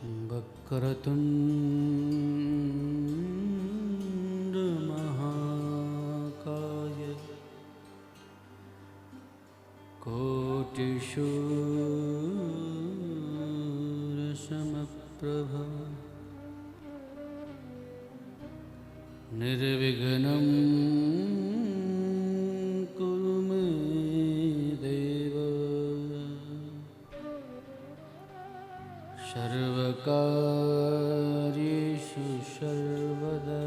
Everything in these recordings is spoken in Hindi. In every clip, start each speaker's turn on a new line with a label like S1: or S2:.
S1: वक्रतुण्ड महाकाय कोटिसूर्यसमप्रभ निर्विघ्नं कुरु मे देव सर्वकार्येषु सर्वदा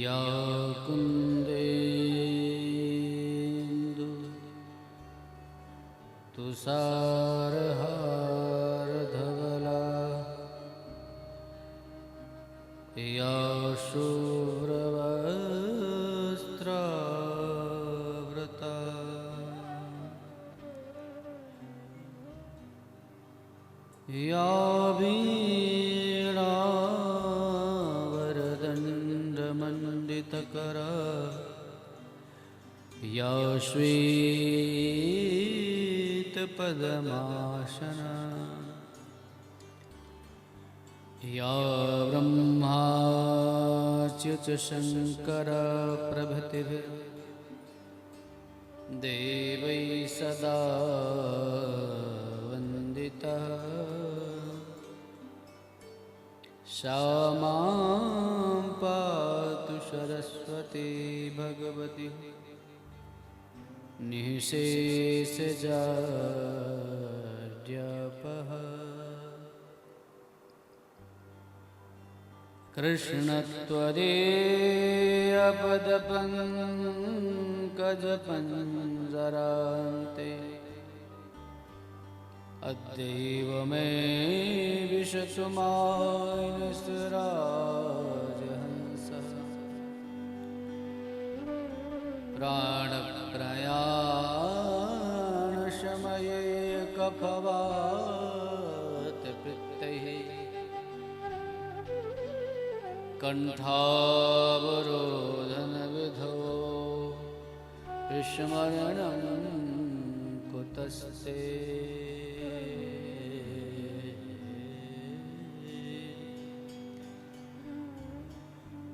S1: या कुन्देन्दु तुषारहारधवला या शुभ्रवस्त्रावृता या वीणावरदण्डमण्डितकरा या श्वेतपद्मासना या ब्रह्माच्युतशङ्करा प्रभृतिभिः देवैः सदा वन्दिता सा मां पातु सरस्वती भगवती निःशेषजाड्यापः कृष्णत्वदेयपदपङ्कजपञ्जरान्ते अद्यैव मे विशतु मानसराजहंसः प्राणप्रयाणसमये कफवातपित्तैः कण्ठावरोधनविधौ विस्मरणं कुतस्ते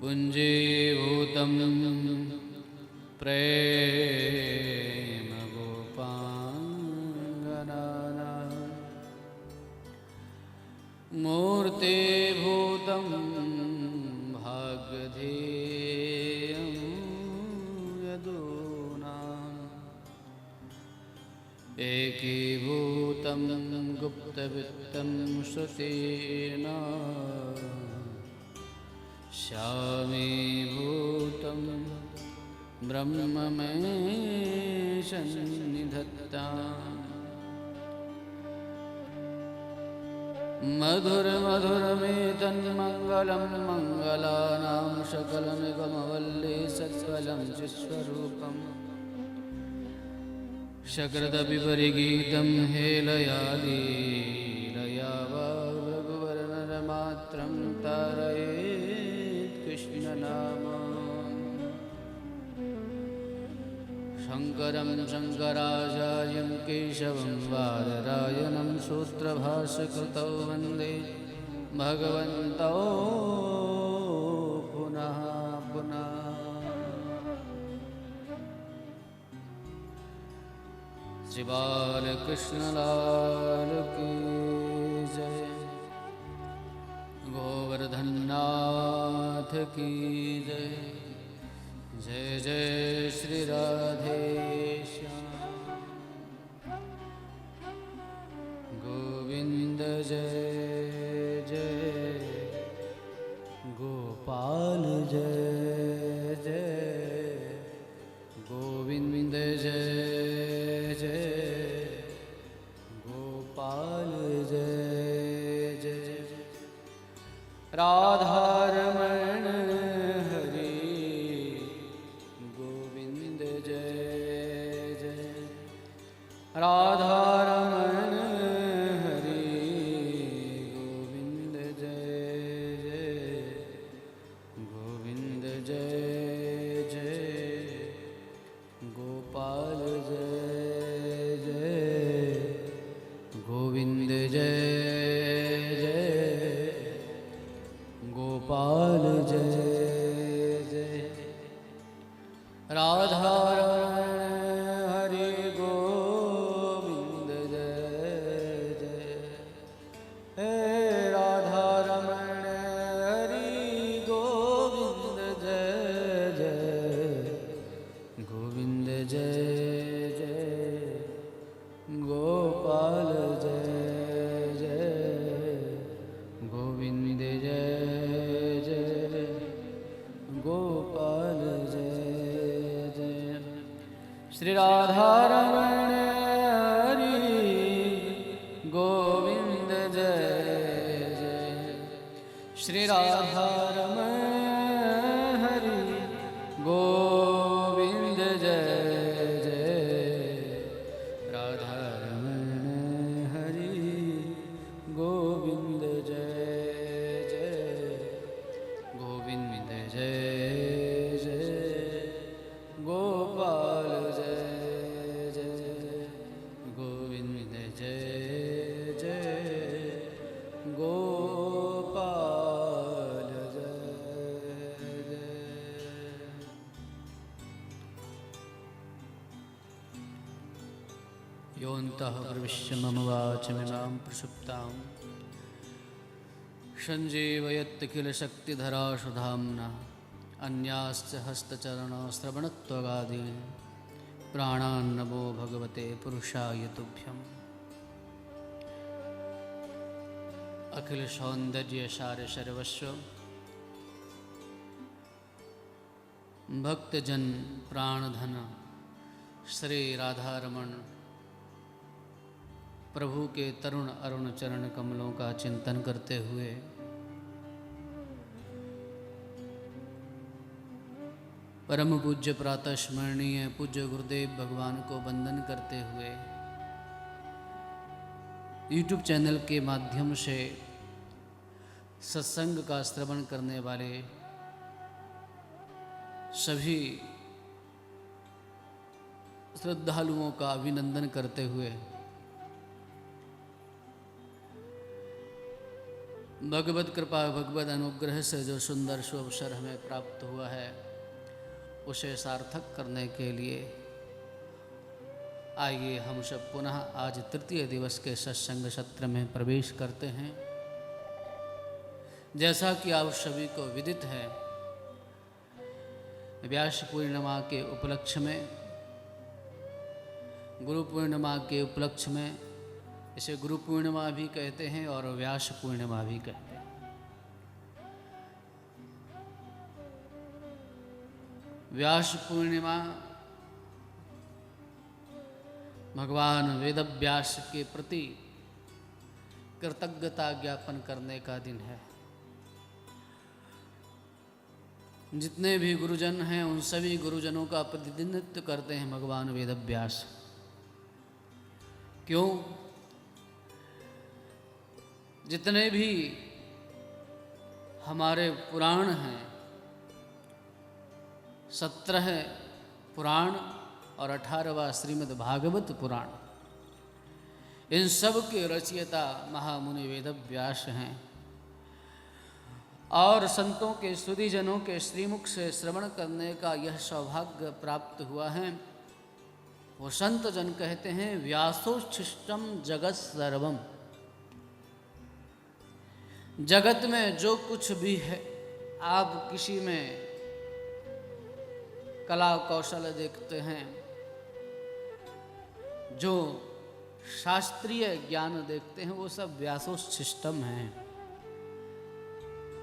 S1: पुञ्जीभूतं प्रेमगोपाङ्गनानां मूर्तिभूतं भाग्यधेयं यदूनाम् एकीभूतं गुप्तवित्तं श्रुतेना शामीभूतं ब्रह्म मे सन्निधत्ताम् मधुरमधुरमेतन्मङ्गलं मङ्गलानां सकलमिदमवल्ली सत्फलं चित्स्वरूपम् शक्रदपिपरिगीतं हेलयालीलया वा रघुवरनरमात्रं तारयेत् कृष्णनाम शङ्करं शङ्कराचार्यं केशवं बादरायणं सूत्रभाष्यकृतौ वन्दे भगवन्तौ पुनः पुनः। श्री बालकृष्णलाल की जय, गोवर्धननाथ की जय, जय जय श्री राधेश्याम गोविंद जय जय गोपाल जय जय गोविंद जय जय गोपाल जय जय राधारमण हरि गोविंद जय जय राधारमण हरि गोविंद जय जय गोविंद जय जय गोपाल जय जय गोविंद जय जय गोपाल जय जय गोविंद जय जय गोपाल जय जय। श्री राधा रमण हरि गोविंद जय जय। श्री राधा रमण हरि गोविंद जय जय। राधा रमण हरि गोविंद जय जय गोविंद जय जय गोपाल जय जय गोविंद जय जय गोपाल जय जय। योऽन्तः प्रविश्य मम वाचमिमां प्रसुप्तां सञ्जीवयत् किल शक्तिधरासु धाम्ना अन्याश्च हस्तचरणश्रवणत्वगादीन् प्राणान्नमो भगवते पुरुषाय तुभ्यम्। अखिल सौंदर्यसार सर्वस्व भक्तजन प्राणधन श्री राधारमण प्रभु के तरुण अरुण चरण कमलों का चिंतन करते हुए परम पूज्य प्रातः स्मरणीय पूज्य गुरुदेव भगवान को वंदन करते हुए YouTube चैनल के माध्यम से सत्संग का श्रवण करने वाले सभी श्रद्धालुओं का अभिनंदन करते हुए भगवत कृपा भगवत अनुग्रह से जो सुंदर सुअवसर हमें प्राप्त हुआ है उसे सार्थक करने के लिए आइए हम सब पुनः आज तृतीय दिवस के सत्संग सत्र में प्रवेश करते हैं। जैसा कि आप सभी को विदित है, व्यास पूर्णिमा के उपलक्ष्य में, गुरु पूर्णिमा के उपलक्ष्य में, इसे गुरु पूर्णिमा भी कहते हैं और व्यास पूर्णिमा भी कहते हैं। व्यास पूर्णिमा भगवान वेदव्यास के प्रति कृतज्ञता ज्ञापन करने का दिन है। जितने भी गुरुजन हैं उन सभी गुरुजनों का प्रतिनिधित्व करते हैं भगवान वेदव्यास। क्यों? जितने भी हमारे पुराण हैं, 17 पुराण और 18वां श्रीमद् भागवत पुराण, इन सब के रचयिता महामुनि वेदव्यास हैं। और संतों के स्तुतिजनों के श्रीमुख से श्रवण करने का यह सौभाग्य प्राप्त हुआ है। वो संत जन कहते हैं व्यासोच्छिष्टम जगत सर्वम। जगत में जो कुछ भी है, आप किसी में कला कौशल देखते हैं, जो शास्त्रीय ज्ञान देखते हैं, वो सब व्यासोच्छिष्टम है।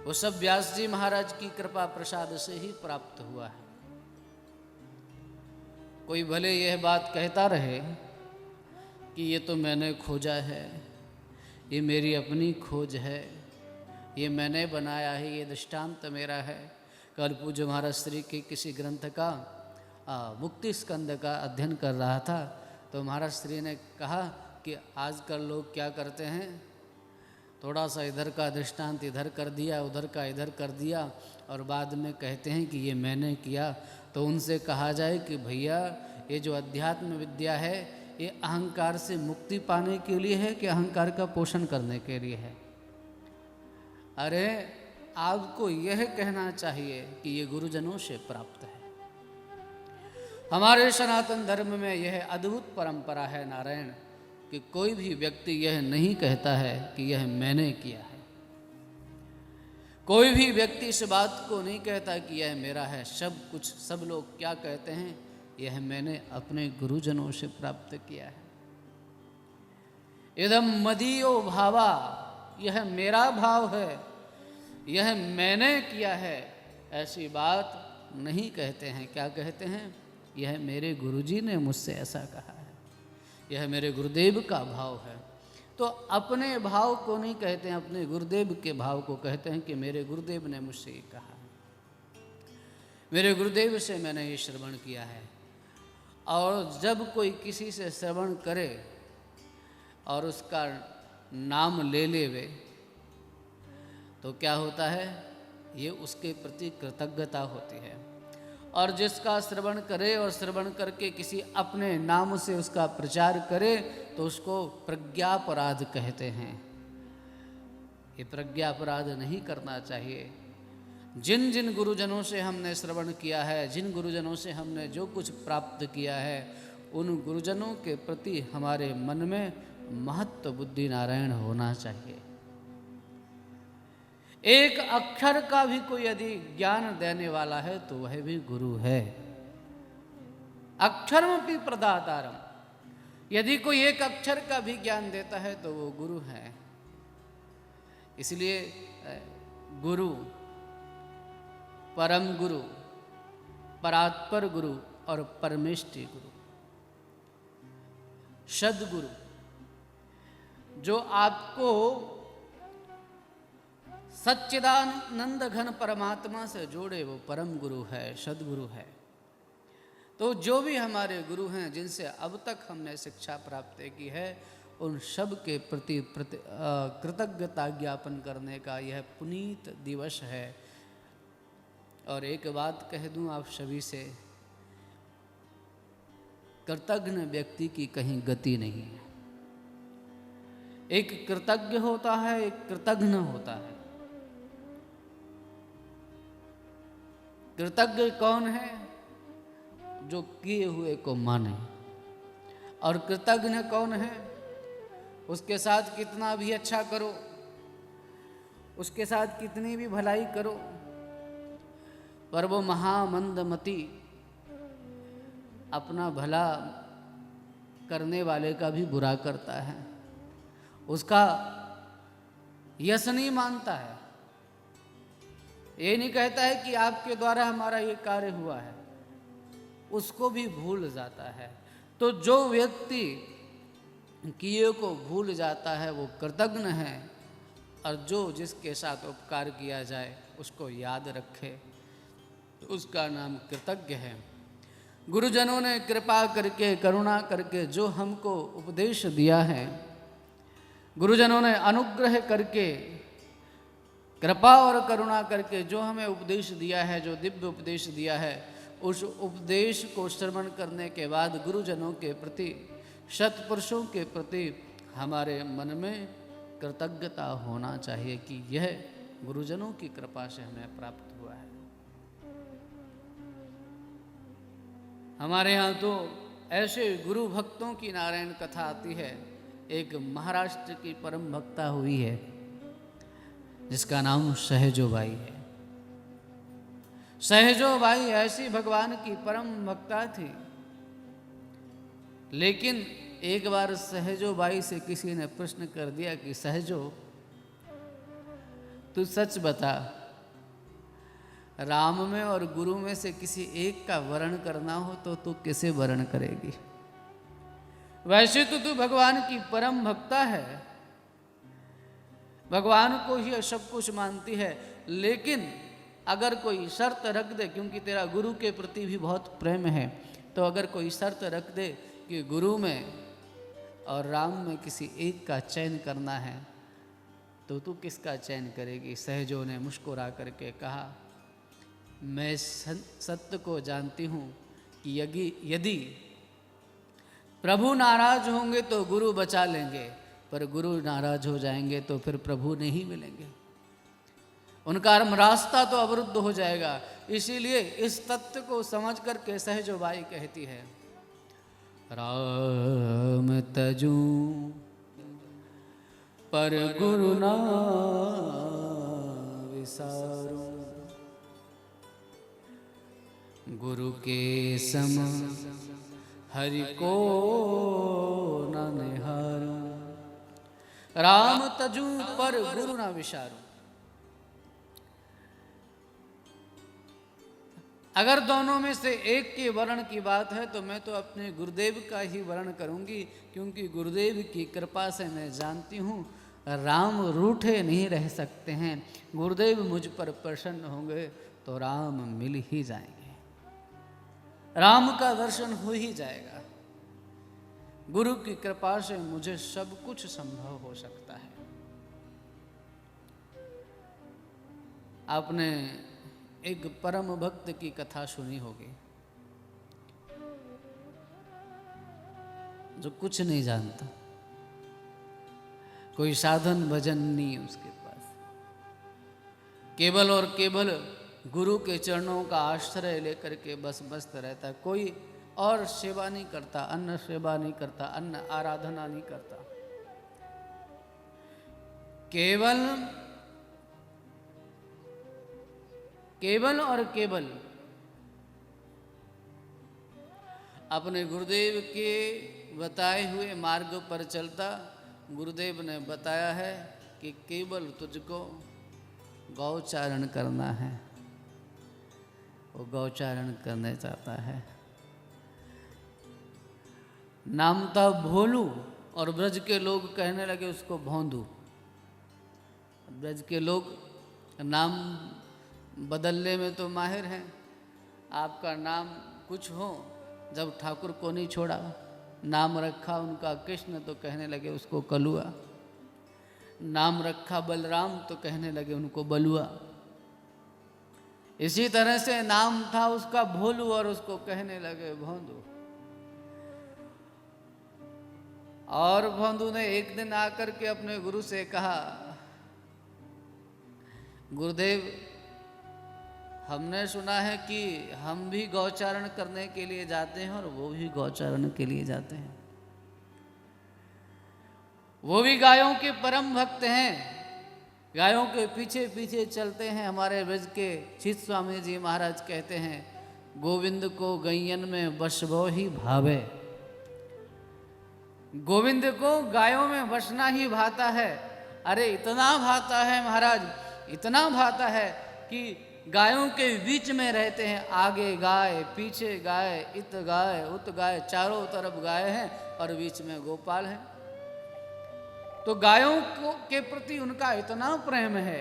S1: वो सब व्यास जी महाराज की कृपा प्रसाद से ही प्राप्त हुआ है। कोई भले यह बात कहता रहे कि ये तो मैंने खोजा है, ये मेरी अपनी खोज है, ये मैंने बनाया है, ये दृष्टांत मेरा है। कल पूज्य महाराज श्री के किसी ग्रंथ का मुक्ति स्कंद का अध्ययन कर रहा था, तो महाराज श्री ने कहा कि आजकल लोग क्या करते हैं, थोड़ा सा इधर का दृष्टांत इधर कर दिया, उधर का इधर कर दिया, और बाद में कहते हैं कि ये मैंने किया। तो उनसे कहा जाए कि भैया ये जो अध्यात्म विद्या है, ये अहंकार से मुक्ति पाने के लिए है कि अहंकार का पोषण करने के लिए है? अरे आपको यह कहना चाहिए कि ये गुरुजनों से प्राप्त है। हमारे सनातन धर्म में यह अद्भुत परंपरा है नारायण, कि कोई भी व्यक्ति यह नहीं कहता है कि यह मैंने किया है। कोई भी व्यक्ति इस बात को नहीं कहता कि यह मेरा है। सब लोग क्या कहते हैं, यह मैंने अपने गुरुजनों से प्राप्त किया है। इदम मदीयो भावा, यह मेरा भाव है, यह मैंने किया है, ऐसी बात नहीं कहते हैं। क्या कहते हैं? यह मेरे गुरुजी ने मुझसे ऐसा कहा है, यह मेरे गुरुदेव का भाव है। तो अपने भाव को नहीं कहते हैं, अपने गुरुदेव के भाव को कहते हैं कि मेरे गुरुदेव ने मुझसे ये कहा, मेरे गुरुदेव से मैंने ये श्रवण किया है। और जब कोई किसी से श्रवण करे और उसका नाम ले लेवे तो क्या होता है? ये उसके प्रति कृतज्ञता होती है। और जिसका श्रवण करे और श्रवण करके किसी अपने नाम से उसका प्रचार करे तो उसको प्रज्ञापराध कहते हैं। ये प्रज्ञापराध नहीं करना चाहिए। जिन जिन गुरुजनों से हमने श्रवण किया है, जिन गुरुजनों से हमने जो कुछ प्राप्त किया है, उन गुरुजनों के प्रति हमारे मन में महत्व बुद्धि नारायण होना चाहिए। एक अक्षर का भी कोई यदि ज्ञान देने वाला है तो वह भी गुरु है। अक्षरमपि प्रदातारम, यदि कोई एक अक्षर का भी ज्ञान देता है तो वो गुरु है। इसलिए गुरु, परम गुरु, परात्पर गुरु और परमेष्टि गुरु, सद्गुरु, जो आपको सच्चिदानंद घन परमात्मा से जोड़े, वो परम गुरु है, सद्गुरु है। तो जो भी हमारे गुरु हैं, जिनसे अब तक हमने शिक्षा प्राप्त की है, उन सब के प्रति कृतज्ञता ज्ञापन करने का यह पुनीत दिवस है। और एक बात कह दूं आप सभी से, कृतज्ञ व्यक्ति की कहीं गति नहीं है। एक कृतज्ञ होता है, एक कृतज्ञ होता है। कृतज्ञ कौन है? जो किए हुए को माने। और कृतज्ञ कौन है? उसके साथ कितना भी अच्छा करो, उसके साथ कितनी भी भलाई करो, पर वो महामंदमती अपना भला करने वाले का भी बुरा करता है, उसका यश नहीं मानता है। ये नहीं कहता है कि आपके द्वारा हमारा ये कार्य हुआ है, उसको भी भूल जाता है। तो जो व्यक्ति किए को भूल जाता है वो कृतज्ञ है, और जो जिसके साथ उपकार किया जाए उसको याद रखे, उसका नाम कृतज्ञ है। गुरुजनों ने कृपा करके, करुणा करके जो हमको उपदेश दिया है, गुरुजनों ने अनुग्रह करके, कृपा और करुणा करके जो हमें उपदेश दिया है, जो दिव्य उपदेश दिया है, उस उपदेश को श्रवण करने के बाद गुरुजनों के प्रति, सत्पुरुषों के प्रति हमारे मन में कृतज्ञता होना चाहिए कि यह गुरुजनों की कृपा से हमें प्राप्त हुआ है। हमारे यहाँ तो ऐसे गुरु भक्तों की नारायण कथा आती है। एक महाराष्ट्र की परम भक्ता हुई है जिसका नाम सहजोबाई है। सहजोबाई ऐसी भगवान की परम भक्ता थी, लेकिन एक बार सहजोबाई से किसी ने प्रश्न कर दिया कि सहजो, तू सच बता, राम में और गुरु में से किसी एक का वर्ण करना हो तो तू किसे वर्ण करेगी? वैसे तो तू भगवान की परम भक्ता है, भगवान को ही सब कुछ मानती है, लेकिन अगर कोई शर्त रख दे, क्योंकि तेरा गुरु के प्रति भी बहुत प्रेम है, तो अगर कोई शर्त रख दे कि गुरु में और राम में किसी एक का चयन करना है तो तू किसका चयन करेगी? सहजों ने मुस्कुरा करके कहा, मैं सत्य को जानती हूँ कि यदि प्रभु नाराज होंगे तो गुरु बचा लेंगे, पर गुरु नाराज हो जाएंगे तो फिर प्रभु नहीं मिलेंगे, उनका रास्ता तो अवरुद्ध हो जाएगा। इसीलिए इस तत्व को समझ करके सहजोबाई कहती है, राम तजू पर गुरु ना विसारो, गुरु के सम हरि को न निहारू, राम तजू पर गुरु न विचारू। अगर दोनों में से एक के वर्ण की बात है तो मैं तो अपने गुरुदेव का ही वर्ण करूंगी, क्योंकि गुरुदेव की कृपा से मैं जानती हूँ राम रूठे नहीं रह सकते हैं। गुरुदेव मुझ पर प्रसन्न होंगे तो राम मिल ही जाएंगे, राम का दर्शन हो ही जाएगा। गुरु की कृपा से मुझे सब कुछ संभव हो सकता है। आपने एक परम भक्त की कथा सुनी होगी, जो कुछ नहीं जानता, कोई साधन भजन नहीं उसके पास, केवल और केवल गुरु के चरणों का आश्रय लेकर के बस मस्त रहता है। कोई और सेवा नहीं करता, अन्न सेवा नहीं करता, अन्न आराधना नहीं करता, केवल और केवल अपने गुरुदेव के बताए हुए मार्ग पर चलता। गुरुदेव ने बताया है कि केवल तुझको गौचारण करना है, वो गौचारण करने चाहता है। नाम था भोलू और ब्रज के लोग कहने लगे उसको भोंदू। ब्रज के लोग नाम बदलने में तो माहिर हैं। आपका नाम कुछ हो, जब ठाकुर को नहीं छोड़ा, नाम रखा उनका कृष्ण तो कहने लगे उसको कलुआ, नाम रखा बलराम तो कहने लगे उनको बलुआ। इसी तरह से नाम था उसका भोलू और उसको कहने लगे भोंदू। और भोंदू ने एक दिन आकर के अपने गुरु से कहा, गुरुदेव हमने सुना है कि हम भी गौचारण करने के लिए जाते हैं और वो भी गौचारण के लिए जाते हैं, वो भी गायों के परम भक्त हैं, गायों के पीछे पीछे चलते हैं। हमारे ब्रज के चित स्वामी जी महाराज कहते हैं, गोविंद को गैयन में बसबो ही भावे। गोविंद को गायों में बसना ही भाता है। अरे इतना भाता है महाराज, इतना भाता है कि गायों के बीच में रहते हैं। आगे गाय, पीछे गाय, इत गाय, उत गाय, चारों तरफ गाय हैं और बीच में गोपाल है। तो गायों के प्रति उनका इतना प्रेम है,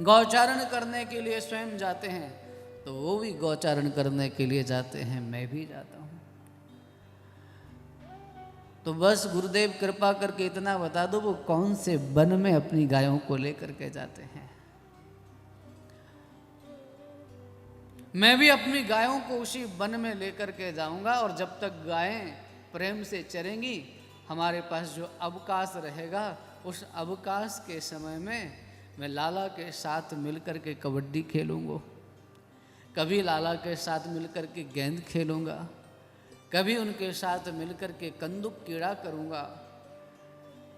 S1: गौचारण करने के लिए स्वयं जाते हैं, तो वो भी गौचारण करने के लिए जाते हैं, मैं भी जाता हूँ। तो बस गुरुदेव कृपा करके इतना बता दो, वो कौन से वन में अपनी गायों को लेकर के जाते हैं। मैं भी अपनी गायों को उसी वन में लेकर के जाऊंगा, और जब तक गायें प्रेम से चरेंगी, हमारे पास जो अवकाश रहेगा, उस अवकाश के समय में मैं लाला के साथ मिलकर के कबड्डी खेलूंगा, कभी लाला के साथ मिलकर के गेंद खेलूंगा, कभी उनके साथ मिलकर के कंदुक कीड़ा करूंगा,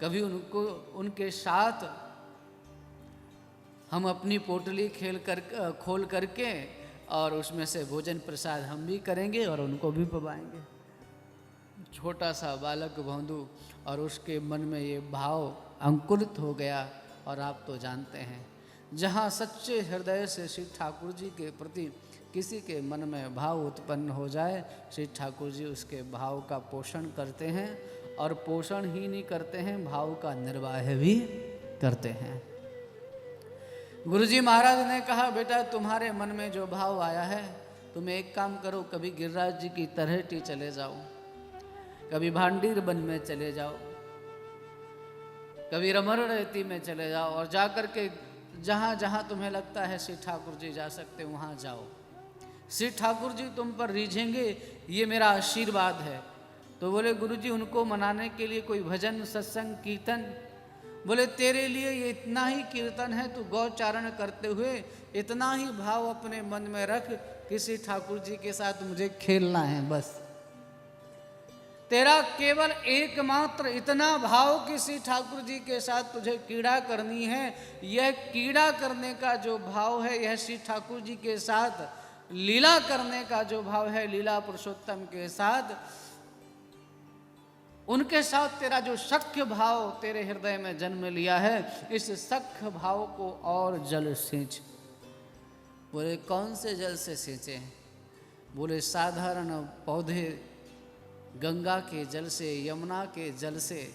S1: कभी उनके साथ हम अपनी पोटली खोल करके और उसमें से भोजन प्रसाद हम भी करेंगे और उनको भी पवाएंगे। छोटा सा बालक भोंदू, और उसके मन में ये भाव अंकुरित हो गया। और आप तो जानते हैं, जहाँ सच्चे हृदय से श्री ठाकुर जी के प्रति किसी के मन में भाव उत्पन्न हो जाए, श्री ठाकुर जी उसके भाव का पोषण करते हैं, और पोषण ही नहीं करते हैं, भाव का निर्वाह भी करते हैं। गुरुजी महाराज ने कहा, बेटा तुम्हारे मन में जो भाव आया है, तुम एक काम करो, कभी गिरिराज जी की तरहेटी चले जाओ, कभी भांडीर वन में चले जाओ, कभी रमण रेती में चले जाओ, और जाकर के जहाँ जहाँ तुम्हें लगता है श्री ठाकुर जी जा सकते वहाँ जाओ। श्री ठाकुर जी तुम पर रीझेंगे, ये मेरा आशीर्वाद है। तो बोले गुरुजी उनको मनाने के लिए कोई भजन, सत्संग, कीर्तन? बोले तेरे लिए ये इतना ही कीर्तन है, तू गौचारण करते हुए इतना ही भाव अपने मन में रख, किसी ठाकुर जी के साथ मुझे खेलना है, बस तेरा केवल एकमात्र इतना भाव किसी ठाकुर जी के साथ तुझे क्रीड़ा करनी है। यह क्रीड़ा करने का जो भाव है, यह श्री ठाकुर जी के साथ लीला करने का जो भाव है लीला पुरुषोत्तम के साथ, उनके साथ तेरा जो सख्य भाव तेरे हृदय में जन्म लिया है, इस सख्य भाव को और जल सींच। बोले कौन से जल से सींचे? बोले साधारण पौधे गंगा के जल से, यमुना के जल से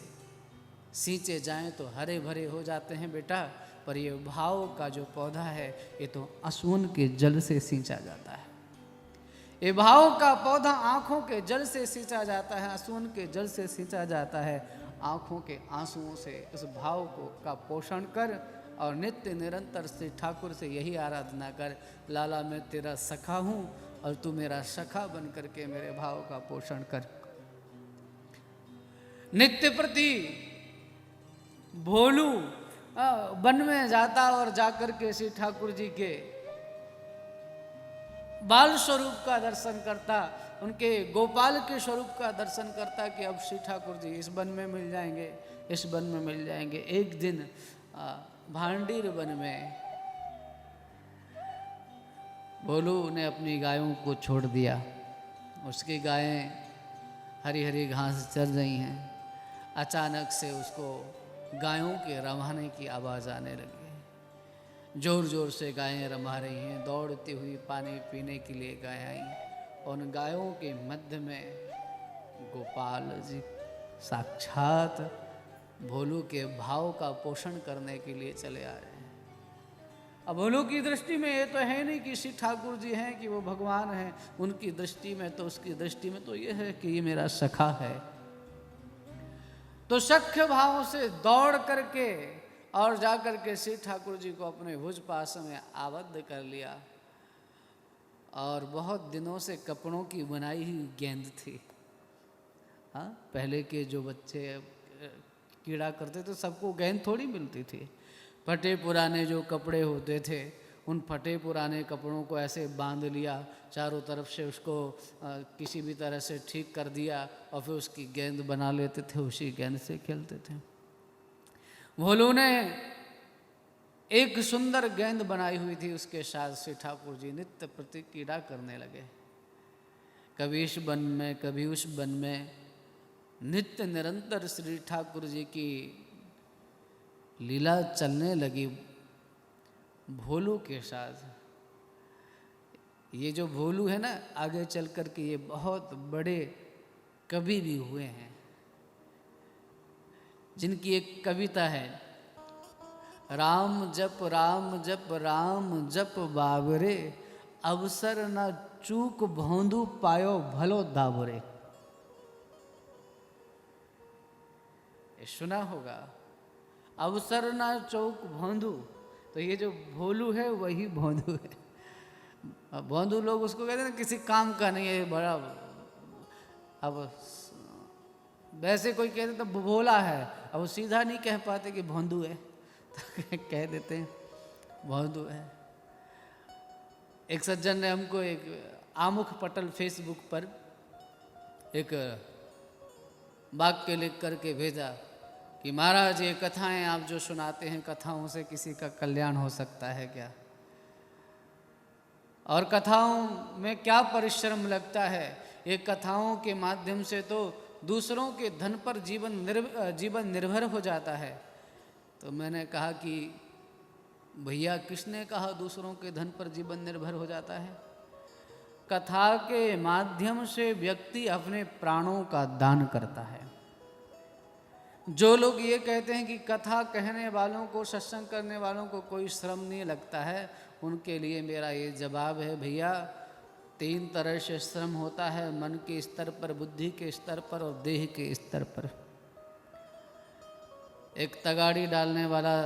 S1: सींचे जाएं तो हरे भरे हो जाते हैं बेटा, पर ये भाव का जो पौधा है ये तो असुन के जल से सींचा जाता है। ये भाव का पौधा आँखों के जल से सींचा जाता है, असुन के जल से सींचा जाता है। आँखों के आंसुओं से उस भाव को का पोषण कर और नित्य निरंतर श्री ठाकुर से यही आराधना कर, लाला मैं तेरा सखा हूँ और तू मेरा सखा बन करके मेरे भाव का पोषण कर। नित्य प्रति भोलू वन में जाता और जाकर के श्री ठाकुर जी के बाल स्वरूप का दर्शन करता, उनके गोपाल के स्वरूप का दर्शन करता कि अब श्री ठाकुर जी इस वन में मिल जाएंगे, इस वन में मिल जाएंगे। एक दिन भांडीर वन में भोलू ने अपनी गायों को छोड़ दिया। उसकी गायें हरी हरी घास चर रही हैं। अचानक से उसको गायों के रवाने की आवाज़ आने लगी। जोर जोर से गायें रमा रही हैं, दौड़ती हुई पानी पीने के लिए गायें आई। उन गायों के मध्य में गोपाल जी साक्षात भोलू के भाव का पोषण करने के लिए चले आ रहे हैं। अब भोलू की दृष्टि में ये तो है नहीं कि श्री ठाकुर जी हैं कि वो भगवान हैं, उनकी दृष्टि में तो, उसकी दृष्टि में तो ये है कि ये मेरा सखा है। तो सख्य भाव से दौड़ करके और जाकर के श्री ठाकुर जी को अपने भुज पास में आबद्ध कर लिया। और बहुत दिनों से कपड़ों की बनाई हुई गेंद थी। हाँ, पहले के जो बच्चे कीड़ा करते थे सबको गेंद थोड़ी मिलती थी। फटे पुराने जो कपड़े होते थे, उन फटे पुराने कपड़ों को ऐसे बांध लिया, चारों तरफ से उसको किसी भी तरह से ठीक कर दिया और फिर उसकी गेंद बना लेते थे, उसी गेंद से खेलते थे। भोलू ने एक सुंदर गेंद बनाई हुई थी, उसके साथ श्री ठाकुर जी नित्य प्रति क्रीड़ा करने लगे। कभी इस वन में कभी उस वन में नित्य निरंतर श्री ठाकुर जी की लीला चलने लगी भोलू के साथ। ये जो भोलू है ना, आगे चल कर के ये बहुत बड़े कवि भी हुए हैं, जिनकी एक कविता है, राम जप राम जप बाबरे, अवसर न चूक भौंदू पायो भलो दाबरे। ये सुना होगा, अवसर न चौक भौंदू। तो ये जो भोलू है वही भौंदू है। भौंदू लोग उसको कहते हैं किसी काम का नहीं है, बड़ा। अब वैसे कोई कहते तो भोला है, अब वो सीधा नहीं कह पाते कि भौंदू है, तो कह देते हैं भौंदू है। एक सज्जन ने हमको एक आमुख पटल फेसबुक पर एक वाक्य लिख करके भेजा कि महाराज ये कथाएं आप जो सुनाते हैं, कथाओं से किसी का कल्याण हो सकता है क्या? और कथाओं में क्या परिश्रम लगता है? ये कथाओं के माध्यम से तो दूसरों के धन पर जीवन निर्भर हो जाता है। तो मैंने कहा कि भैया किसने कहा दूसरों के धन पर जीवन निर्भर हो जाता है? कथा के माध्यम से व्यक्ति अपने प्राणों का दान करता है। जो लोग ये कहते हैं कि कथा कहने वालों को, सत्संग करने वालों को कोई श्रम नहीं लगता है, उनके लिए मेरा ये जवाब है, भैया 3 तरह से श्रम होता है, मन के स्तर पर, बुद्धि के स्तर पर और देह के स्तर पर। एक तगाड़ी डालने वाला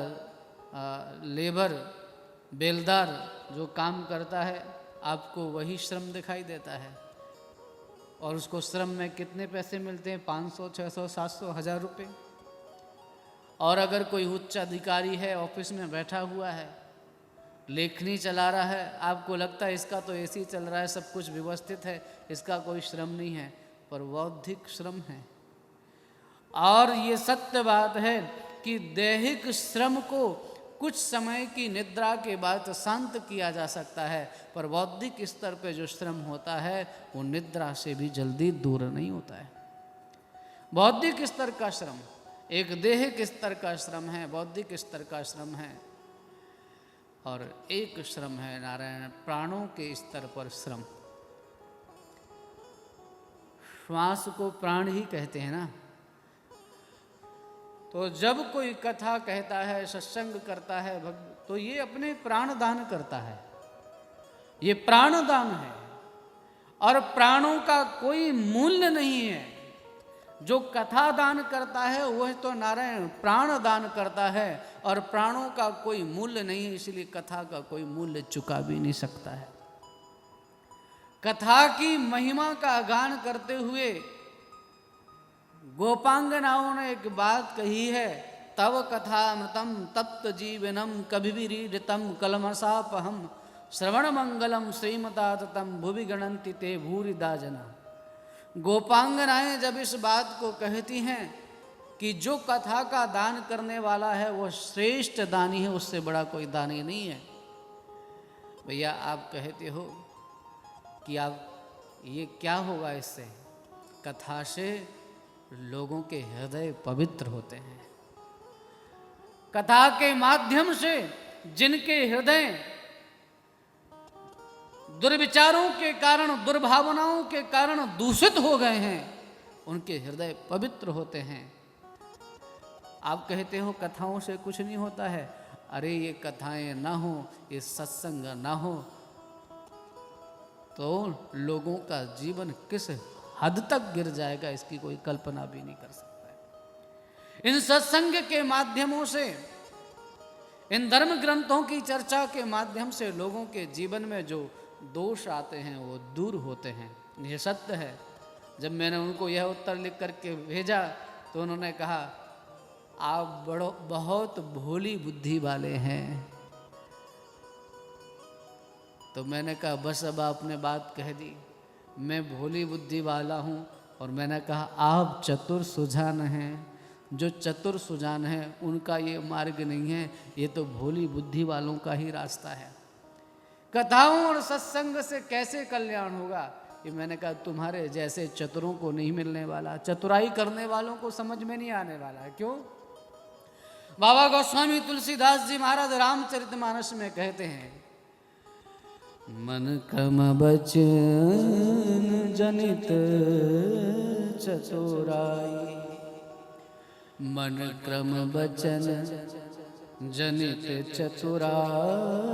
S1: लेबर, बेलदार जो काम करता है, आपको वही श्रम दिखाई देता है। और उसको श्रम में कितने पैसे मिलते हैं? 500, 600, 700, 1000 रुपये। और अगर कोई उच्च अधिकारी है, ऑफिस में बैठा हुआ है, लेखनी चला रहा है, आपको लगता है इसका तो एसी चल रहा है, सब कुछ व्यवस्थित है, इसका कोई श्रम नहीं है, पर बौद्धिक श्रम है। और ये सत्य बात है कि दैहिक श्रम को कुछ समय की निद्रा के बाद शांत किया जा सकता है, पर बौद्धिक स्तर पे जो श्रम होता है वो निद्रा से भी जल्दी दूर नहीं होता है। बौद्धिक स्तर का श्रम एक देहिक स्तर का श्रम है, बौद्धिक स्तर का श्रम है, और एक श्रम है नारायण प्राणों के स्तर पर श्रम। श्वास को प्राण ही कहते हैं ना। तो जब कोई कथा कहता है, सत्संग करता है, तो ये अपने प्राण दान करता है, ये प्राण दान है। और प्राणों का कोई मूल्य नहीं है। जो कथा दान करता है वह तो नारायण प्राण दान करता है, और प्राणों का कोई मूल्य नहीं है, इसलिए कथा का कोई मूल्य चुका भी नहीं सकता है। कथा की महिमा का गान करते हुए गोपांगनाओं ने एक बात कही है, तव कथामृतम तप्त जीवनम कभिरीडतम कलमसापहम श्रवण मंगलम श्रीमतातम भुवि गणन्ति ते भूरिदा जना। गोपांगनाएं जब इस बात को कहती हैं कि जो कथा का दान करने वाला है वह श्रेष्ठ दानी है, उससे बड़ा कोई दानी नहीं है। भैया आप कहते हो कि आप ये क्या होगा, इससे कथा से लोगों के हृदय पवित्र होते हैं। कथा के माध्यम से जिनके हृदय दुर्विचारों के कारण, दुर्भावनाओं के कारण दूषित हो गए हैं, उनके हृदय पवित्र होते हैं। आप कहते हो कथाओं से कुछ नहीं होता है। अरे ये कथाएं ना हो, ये सत्संग ना हो, तो लोगों का जीवन किस हद तक गिर जाएगा, इसकी कोई कल्पना भी नहीं कर सकता है। इन सत्संग के माध्यमों से, इन धर्म ग्रंथों की चर्चा के माध्यम से लोगों के जीवन में जो दोष आते हैं वो दूर होते हैं। यह सत्य है। जब मैंने उनको यह उत्तर लिख करके भेजा तो उन्होंने कहा आप बहुत भोली बुद्धि वाले हैं। तो मैंने कहा बस अब आपने बात कह दी, मैं भोली बुद्धि वाला हूँ। और मैंने कहा आप चतुर सुजान हैं। जो चतुर सुजान है उनका ये मार्ग नहीं है, ये तो भोली बुद्धि वालों का ही रास्ता है। कथाओं और सत्संग से कैसे कल्याण होगा, ये मैंने कहा तुम्हारे जैसे चतुरों को नहीं मिलने वाला, चतुराई करने वालों को समझ में नहीं आने वाला है। क्यों? बाबा गोस्वामी तुलसीदास जी महाराज रामचरितमानस में कहते हैं, मन क्रम बचन जनित चतुराई, मन क्रम बचन जनित चतुराई,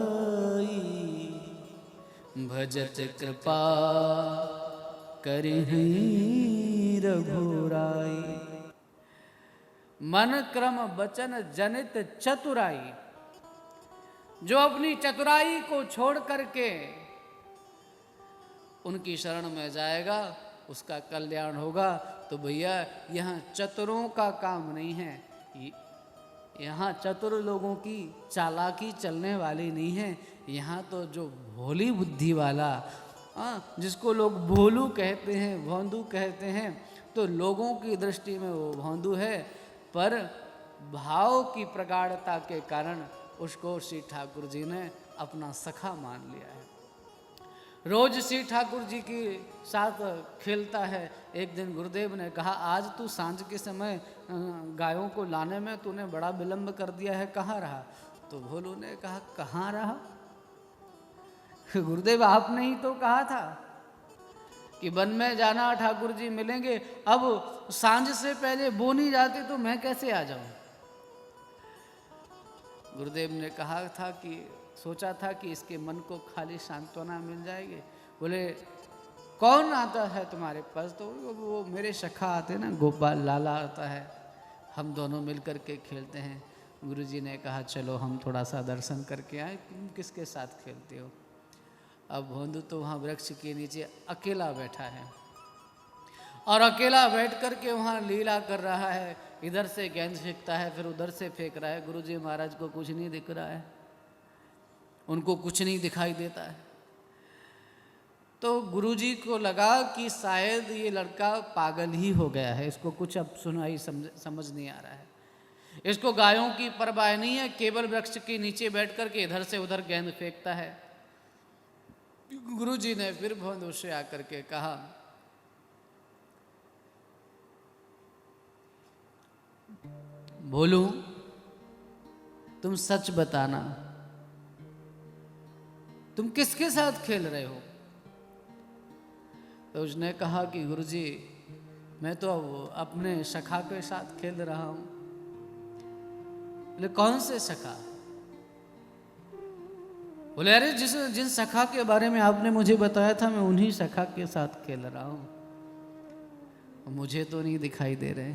S1: भजत कृपा करिहि रघुराई। मन क्रम बचन जनित चतुराई, जो अपनी चतुराई को छोड़ करके उनकी शरण में जाएगा उसका कल्याण होगा। तो भैया यहाँ चतुरों का काम नहीं है, यहाँ चतुर लोगों की चालाकी चलने वाली नहीं है। यहाँ तो जो भोली बुद्धि वाला, जिसको लोग भोलू कहते हैं, भोंदू कहते हैं, तो लोगों की दृष्टि में वो भोंदू है, पर भाव की प्रगाढ़ता के कारण उसको श्री ठाकुर जी ने अपना सखा मान लिया है। रोज श्री ठाकुर जी के साथ खेलता है। एक दिन गुरुदेव ने कहा आज तू सांझ के समय गायों को लाने में तूने बड़ा विलंब कर दिया है, कहाँ रहा? तो भोलू ने कहा कहाँ रहा? गुरुदेव आपने ही तो कहा था कि वन में जाना, ठाकुर जी मिलेंगे। अब सांझ से पहले वो नहीं जाते तो मैं कैसे आ जाऊं? गुरुदेव ने कहा था कि सोचा था कि इसके मन को खाली सांत्वना मिल जाएगी। बोले कौन आता है तुम्हारे पास? तो वो मेरे सखा आते हैं ना, गोपाल लाला आता है, हम दोनों मिल कर के खेलते हैं। गुरुजी ने कहा चलो हम थोड़ा सा दर्शन करके आए, तुम किसके साथ खेलते हो? अब भोंदू तो वहाँ वृक्ष के नीचे अकेला बैठा है और अकेला बैठ कर के वहाँ लीला कर रहा है। इधर से गेंद फेंकता है, फिर उधर से फेंक रहा है। गुरुजी महाराज को कुछ नहीं दिख रहा है, उनको कुछ नहीं दिखाई देता है। तो गुरुजी को लगा कि शायद ये लड़का पागल ही हो गया है, इसको कुछ अब सुनाई समझ नहीं आ रहा है। इसको गायों की परवाह नहीं है, केवल वृक्ष के नीचे बैठ कर के इधर से उधर गेंद फेंकता है। गुरुजी ने फिर भौंदू से आकर के कहा, भोलू तुम सच बताना, तुम किसके साथ खेल रहे हो? तो उसने कहा कि गुरुजी मैं तो अपने सखा के साथ खेल रहा हूं। बोले कौन से सखा? बोले अरे जिन सखा के बारे में आपने मुझे बताया था, मैं उन्हीं सखा के साथ खेल रहा हूं, मुझे तो नहीं दिखाई दे रहे।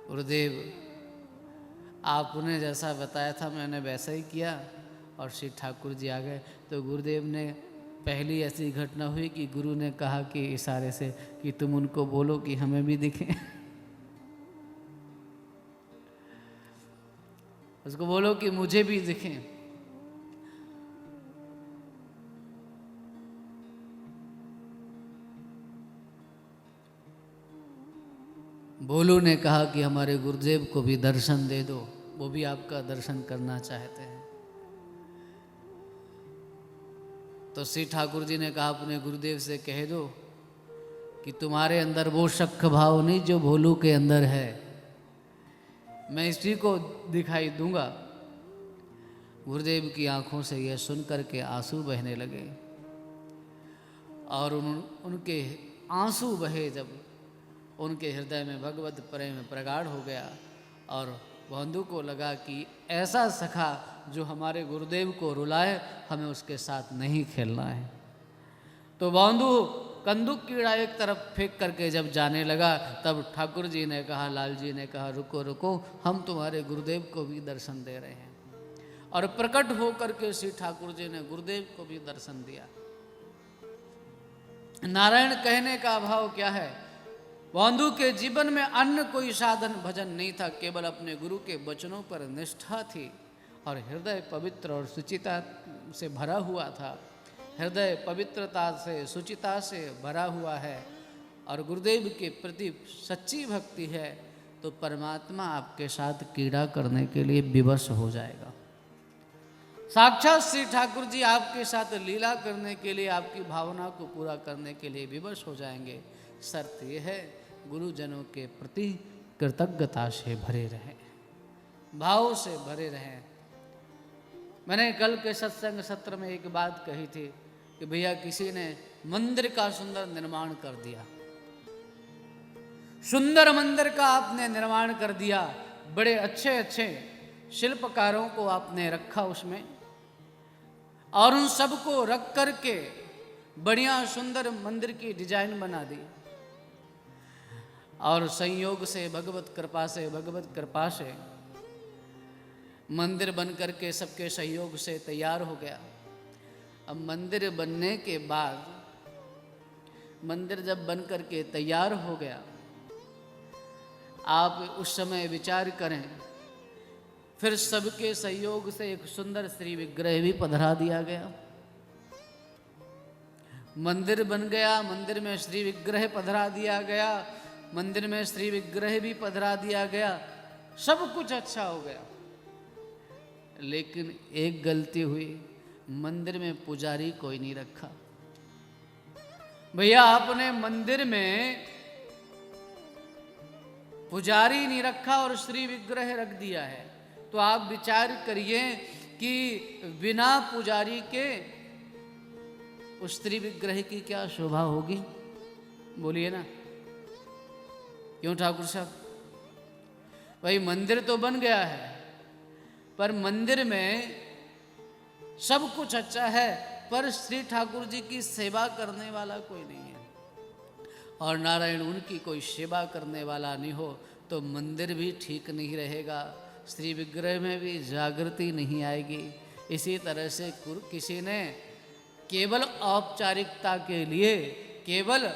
S1: गुरुदेव आपने जैसा बताया था मैंने वैसा ही किया और श्री ठाकुर जी आ गए। तो गुरुदेव ने पहली ऐसी घटना हुई कि गुरु ने कहा कि इशारे से कि तुम उनको बोलो कि हमें भी दिखें। उसको बोलो कि मुझे भी दिखें। भोलू ने कहा कि हमारे गुरुदेव को भी दर्शन दे दो, वो भी आपका दर्शन करना चाहते हैं। तो श्री ठाकुर जी ने कहा अपने गुरुदेव से कह दो कि तुम्हारे अंदर वो शक भाव नहीं जो भोलू के अंदर है, मैं इसी को दिखाई दूंगा। गुरुदेव की आंखों से यह सुन करके आंसू बहने लगे और उनके आंसू बहे जब उनके हृदय में भगवत प्रेम प्रगाढ़ हो गया और बंधु को लगा कि ऐसा सखा जो हमारे गुरुदेव को रुलाए, हमें उसके साथ नहीं खेलना है। तो बंधु कंदुक कीड़ा एक तरफ फेंक करके जब जाने लगा, तब ठाकुर जी ने कहा, लाल जी ने कहा, रुको रुको, हम तुम्हारे गुरुदेव को भी दर्शन दे रहे हैं। और प्रकट होकर के श्री ठाकुर जी ने गुरुदेव को भी दर्शन दिया। नारायण कहने का भाव क्या है? बंधु के जीवन में अन्य कोई साधन भजन नहीं था, केवल अपने गुरु के वचनों पर निष्ठा थी और हृदय पवित्र और सुचिता से भरा हुआ था। हृदय पवित्रता से सुचिता से भरा हुआ है और गुरुदेव के प्रति सच्ची भक्ति है तो परमात्मा आपके साथ कीड़ा करने के लिए विवश हो जाएगा। साक्षात श्री ठाकुर जी आपके साथ लीला करने के लिए, आपकी भावना को पूरा करने के लिए विवश हो जाएंगे। शर्त यह है गुरुजनों के प्रति कृतज्ञता से भरे रहें, भाव से भरे रहें। मैंने कल के सत्संग सत्र में एक बात कही थी कि भैया किसी ने मंदिर का सुंदर निर्माण कर दिया, सुंदर मंदिर का आपने निर्माण कर दिया, बड़े अच्छे अच्छे शिल्पकारों को आपने रखा उसमें और उन सबको रख करके बढ़िया सुंदर मंदिर की डिजाइन बना दी और संयोग से भगवत कृपा से मंदिर बन करके सबके सहयोग से तैयार हो गया। अब मंदिर बनने के बाद, मंदिर जब बन करके तैयार हो गया, आप उस समय विचार करें, फिर सबके सहयोग से एक सुंदर श्री विग्रह भी पधरा दिया गया। मंदिर बन गया, मंदिर में श्री विग्रह पधरा दिया गया, मंदिर में श्री विग्रह भी पधरा दिया गया, सब कुछ अच्छा हो गया। लेकिन एक गलती हुई, मंदिर में पुजारी कोई नहीं रखा। भैया आपने मंदिर में पुजारी नहीं रखा और श्री विग्रह रख दिया है, तो आप विचार करिए कि बिना पुजारी के उस श्री विग्रह की क्या शोभा होगी? बोलिए ना, क्यों ठाकुर साहब? भाई मंदिर तो बन गया है, पर मंदिर में सब कुछ अच्छा है, पर श्री ठाकुर जी की सेवा करने वाला कोई नहीं है और नारायण उनकी कोई सेवा करने वाला नहीं हो तो मंदिर भी ठीक नहीं रहेगा, श्री विग्रह में भी जागृति नहीं आएगी। इसी तरह से किसी ने केवल औपचारिकता के लिए, केवल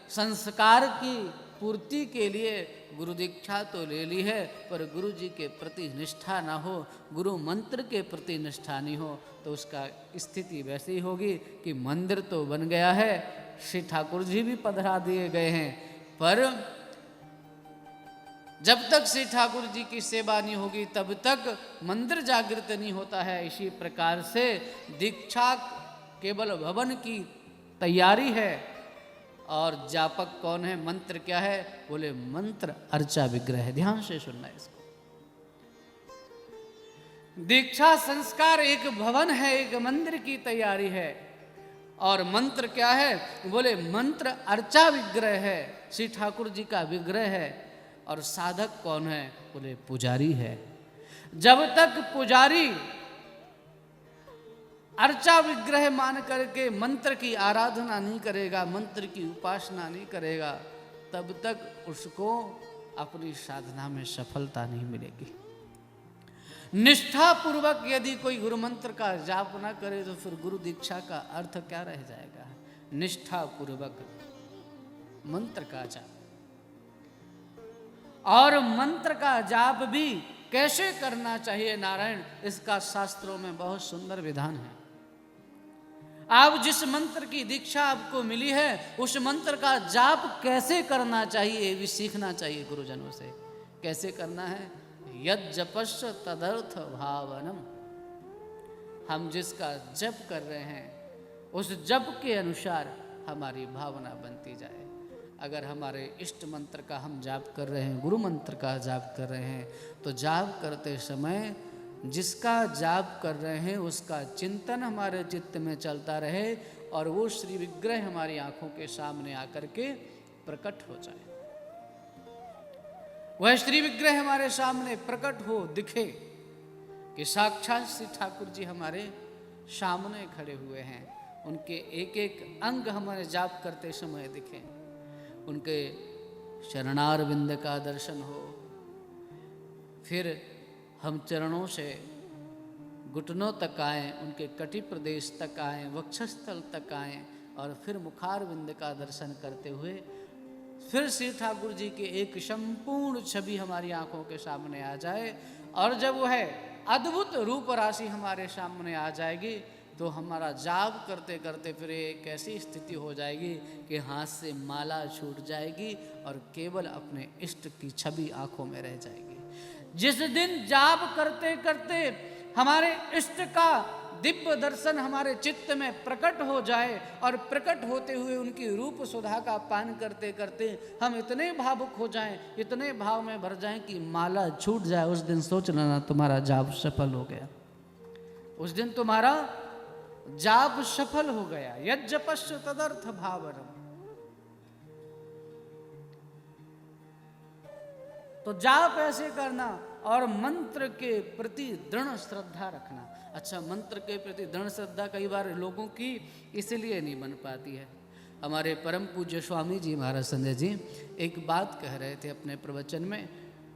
S1: संस्कार की पूर्ति के लिए गुरु दीक्षा तो ले ली है, पर गुरु जी के प्रति निष्ठा ना हो, गुरु मंत्र के प्रति निष्ठा नहीं हो, तो उसका स्थिति वैसी होगी कि मंदिर तो बन गया है, श्री ठाकुर जी भी पधरा दिए गए हैं, पर जब तक श्री ठाकुर जी की सेवा नहीं होगी तब तक मंदिर जागृत नहीं होता है। इसी प्रकार से दीक्षा केवल भवन की तैयारी है और जापक कौन है, मंत्र क्या है? बोले मंत्र अर्चा विग्रह है। ध्यान से सुनना इसको। दीक्षा संस्कार एक भवन है, एक मंदिर की तैयारी है। और मंत्र क्या है? बोले मंत्र अर्चा विग्रह है, श्री ठाकुर जी का विग्रह है। और साधक कौन है? बोले पुजारी है। जब तक पुजारी अर्चा विग्रह मान करके मंत्र की आराधना नहीं करेगा, मंत्र की उपासना नहीं करेगा, तब तक उसको अपनी साधना में सफलता नहीं मिलेगी। निष्ठा पूर्वक यदि कोई गुरु मंत्र का जाप ना करे तो फिर गुरु दीक्षा का अर्थ क्या रह जाएगा? निष्ठा पूर्वक मंत्र का जाप। और मंत्र का जाप भी कैसे करना चाहिए नारायण, इसका शास्त्रों में बहुत सुंदर विधान है। आप जिस मंत्र की दीक्षा आपको मिली है उस मंत्र का जाप कैसे करना चाहिए ये भी सीखना चाहिए गुरुजनों से। कैसे करना है? यद जपस्य तदर्थ भावनम। हम जिसका जप कर रहे हैं उस जप के अनुसार हमारी भावना बनती जाए। अगर हमारे इष्ट मंत्र का हम जाप कर रहे हैं, गुरु मंत्र का जाप कर रहे हैं, तो जाप करते समय जिसका जाप कर रहे हैं उसका चिंतन हमारे चित्त में चलता रहे और वो श्री विग्रह हमारी आंखों के सामने आकर के प्रकट हो जाए। वह श्री विग्रह हमारे सामने प्रकट हो, दिखे कि साक्षात श्री ठाकुर जी हमारे सामने खड़े हुए हैं। उनके एक एक अंग हमारे जाप करते समय दिखे, उनके शरणार बिंद का दर्शन हो। फिर हम चरणों से घुटनों तक आएँ, उनके कटी प्रदेश तक आएँ, वक्षस्थल तक आएँ और फिर मुखार बिंद का दर्शन करते हुए फिर श्री ठाकुर जी की एक संपूर्ण छवि हमारी आंखों के सामने आ जाए। और जब वह अद्भुत रूप राशि हमारे सामने आ जाएगी तो हमारा जाप करते करते फिर एक ऐसी स्थिति हो जाएगी कि हाथ से माला छूट जाएगी और केवल अपने इष्ट की छवि आंखों में रह जाएगी। जिस दिन जाप करते करते हमारे इष्ट का दिव्य दर्शन हमारे चित्त में प्रकट हो जाए और प्रकट होते हुए उनकी रूप सुधा का पान करते करते हम इतने भावुक हो जाएं, इतने भाव में भर जाएं कि माला छूट जाए, उस दिन सोच लेना तुम्हारा जाप सफल हो गया। उस दिन तुम्हारा जाप सफल हो गया। यद जपस्य तदर्थ भावनम। तो जाप ऐसे करना और मंत्र के प्रति दृढ़ श्रद्धा रखना। अच्छा, मंत्र के प्रति दृढ़ श्रद्धा कई बार लोगों की इसलिए नहीं बन पाती है। हमारे परम पूज्य स्वामी जी महाराज संजय जी एक बात कह रहे थे अपने प्रवचन में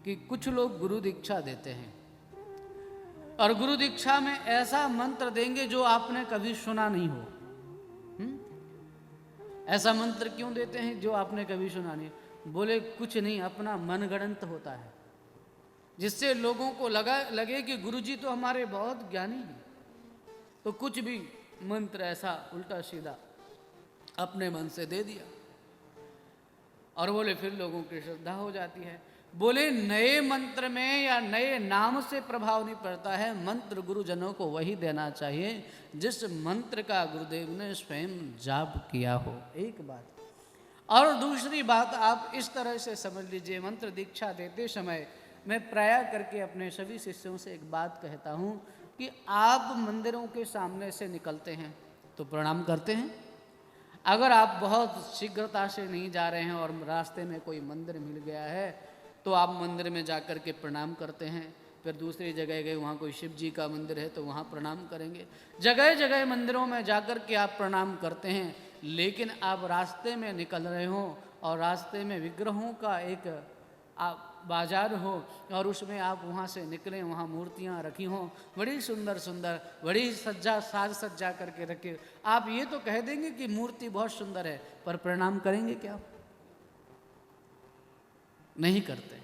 S1: कि कुछ लोग गुरु दीक्षा देते हैं और गुरु दीक्षा में ऐसा मंत्र देंगे जो आपने कभी सुना नहीं हो। ऐसा मंत्र क्यों देते हैं जो आपने कभी सुना नहीं? बोले कुछ नहीं, अपना मनगढ़ंत होता है, जिससे लोगों को लगे कि गुरुजी तो हमारे बहुत ज्ञानी हैं, तो कुछ भी मंत्र ऐसा उल्टा सीधा अपने मन से दे दिया और बोले फिर लोगों की श्रद्धा हो जाती है। बोले नए मंत्र में या नए नाम से प्रभाव नहीं पड़ता है, मंत्र गुरुजनों को वही देना चाहिए जिस मंत्र का गुरुदेव ने स्वयं जाप किया हो। एक बात। और दूसरी बात आप इस तरह से समझ लीजिए, मंत्र दीक्षा देते समय मैं प्राय करके अपने सभी शिष्यों से एक बात कहता हूँ कि आप मंदिरों के सामने से निकलते हैं तो प्रणाम करते हैं। अगर आप बहुत शीघ्रता से नहीं जा रहे हैं और रास्ते में कोई मंदिर मिल गया है तो आप मंदिर में जाकर के प्रणाम करते हैं। फिर दूसरी जगह गए, वहाँ कोई शिव जी का मंदिर है तो वहाँ प्रणाम करेंगे। जगह जगह मंदिरों में जाकर के आप प्रणाम करते हैं, लेकिन आप रास्ते में निकल रहे हो और रास्ते में विग्रहों का एक बाजार हो और उसमें आप वहाँ से निकलें, वहाँ मूर्तियाँ रखी हों, बड़ी सुंदर सुंदर, बड़ी साज सज्जा करके रखे। आप ये तो कह देंगे कि मूर्ति बहुत सुंदर है, पर प्रणाम करेंगे क्या? नहीं करते हैं।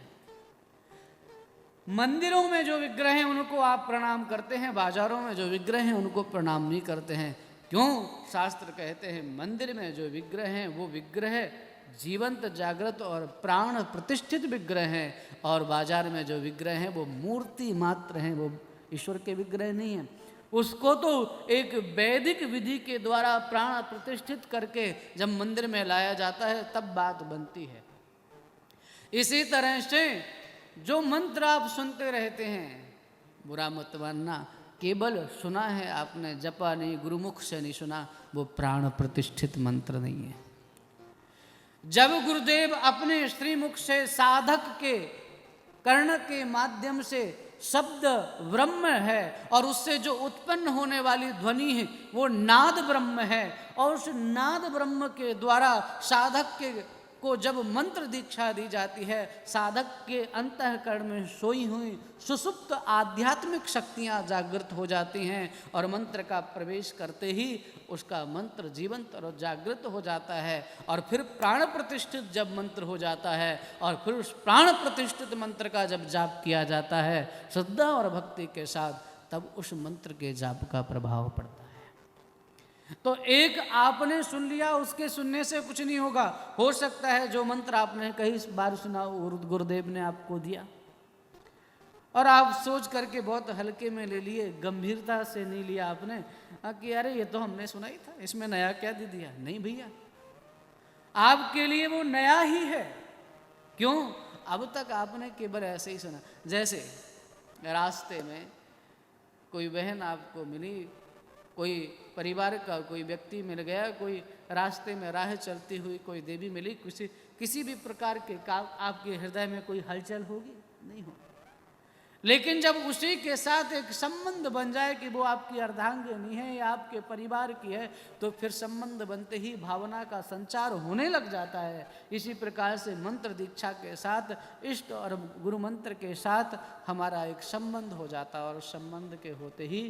S1: मंदिरों में जो विग्रह हैं उनको आप प्रणाम करते हैं, बाजारों में जो विग्रह हैं उनको प्रणाम नहीं करते हैं। क्यों? शास्त्र कहते हैं मंदिर में जो विग्रह हैं वो विग्रह जीवंत जागृत और प्राण प्रतिष्ठित विग्रह हैं, और बाजार में जो विग्रह हैं वो मूर्ति मात्र हैं, वो ईश्वर के विग्रह नहीं हैं। उसको तो एक वैदिक विधि के द्वारा प्राण प्रतिष्ठित करके जब मंदिर में लाया जाता है तब बात बनती है। इसी तरह से जो मंत्र आप सुनते रहते हैं, बुरा मत मानना, केवल सुना है आपने, जपा नहीं, गुरुमुख से नहीं सुना, वो प्राण प्रतिष्ठित मंत्र नहीं है। जब गुरुदेव अपने श्रीमुख से साधक के कर्ण के माध्यम से शब्द ब्रह्म है और उससे जो उत्पन्न होने वाली ध्वनि है वो नाद ब्रह्म है, और उस नाद ब्रह्म के द्वारा साधक के को जब मंत्र दीक्षा दी जाती है, साधक के अंतःकरण में सोई हुई सुसुप्त आध्यात्मिक शक्तियाँ जागृत हो जाती हैं, और मंत्र का प्रवेश करते ही उसका मंत्र जीवंत और जागृत हो जाता है। और फिर प्राण प्रतिष्ठित जब मंत्र हो जाता है, और फिर उस प्राण प्रतिष्ठित मंत्र का जब जाप किया जाता है श्रद्धा और भक्ति के साथ, तब उस मंत्र के जाप का प्रभाव पड़ता है। तो एक आपने सुन लिया, उसके सुनने से कुछ नहीं होगा। हो सकता है जो मंत्र आपने कई बार सुना गुरुदेव ने आपको दिया और आप सोच करके बहुत हल्के में ले लिए, गंभीरता से नहीं लिया आपने कि अरे ये तो हमने सुना ही था, इसमें नया क्या दे दिया। नहीं भैया, आपके लिए वो नया ही है। क्यों? अब तक आपने केवल ऐसे ही सुना। जैसे रास्ते में कोई बहन आपको मिली, कोई परिवार का कोई व्यक्ति मिल गया, कोई रास्ते में राह चलती हुई कोई देवी मिली, किसी भी प्रकार के आपके हृदय में कोई हलचल होगी? नहीं हो। लेकिन जब उसी के साथ एक संबंध बन जाए कि वो आपकी अर्धांगिनी है या आपके परिवार की है, तो फिर संबंध बनते ही भावना का संचार होने लग जाता है। इसी प्रकार से मंत्र दीक्षा के साथ, इष्ट और गुरु मंत्र के साथ हमारा एक संबंध हो जाता है, और संबंध के होते ही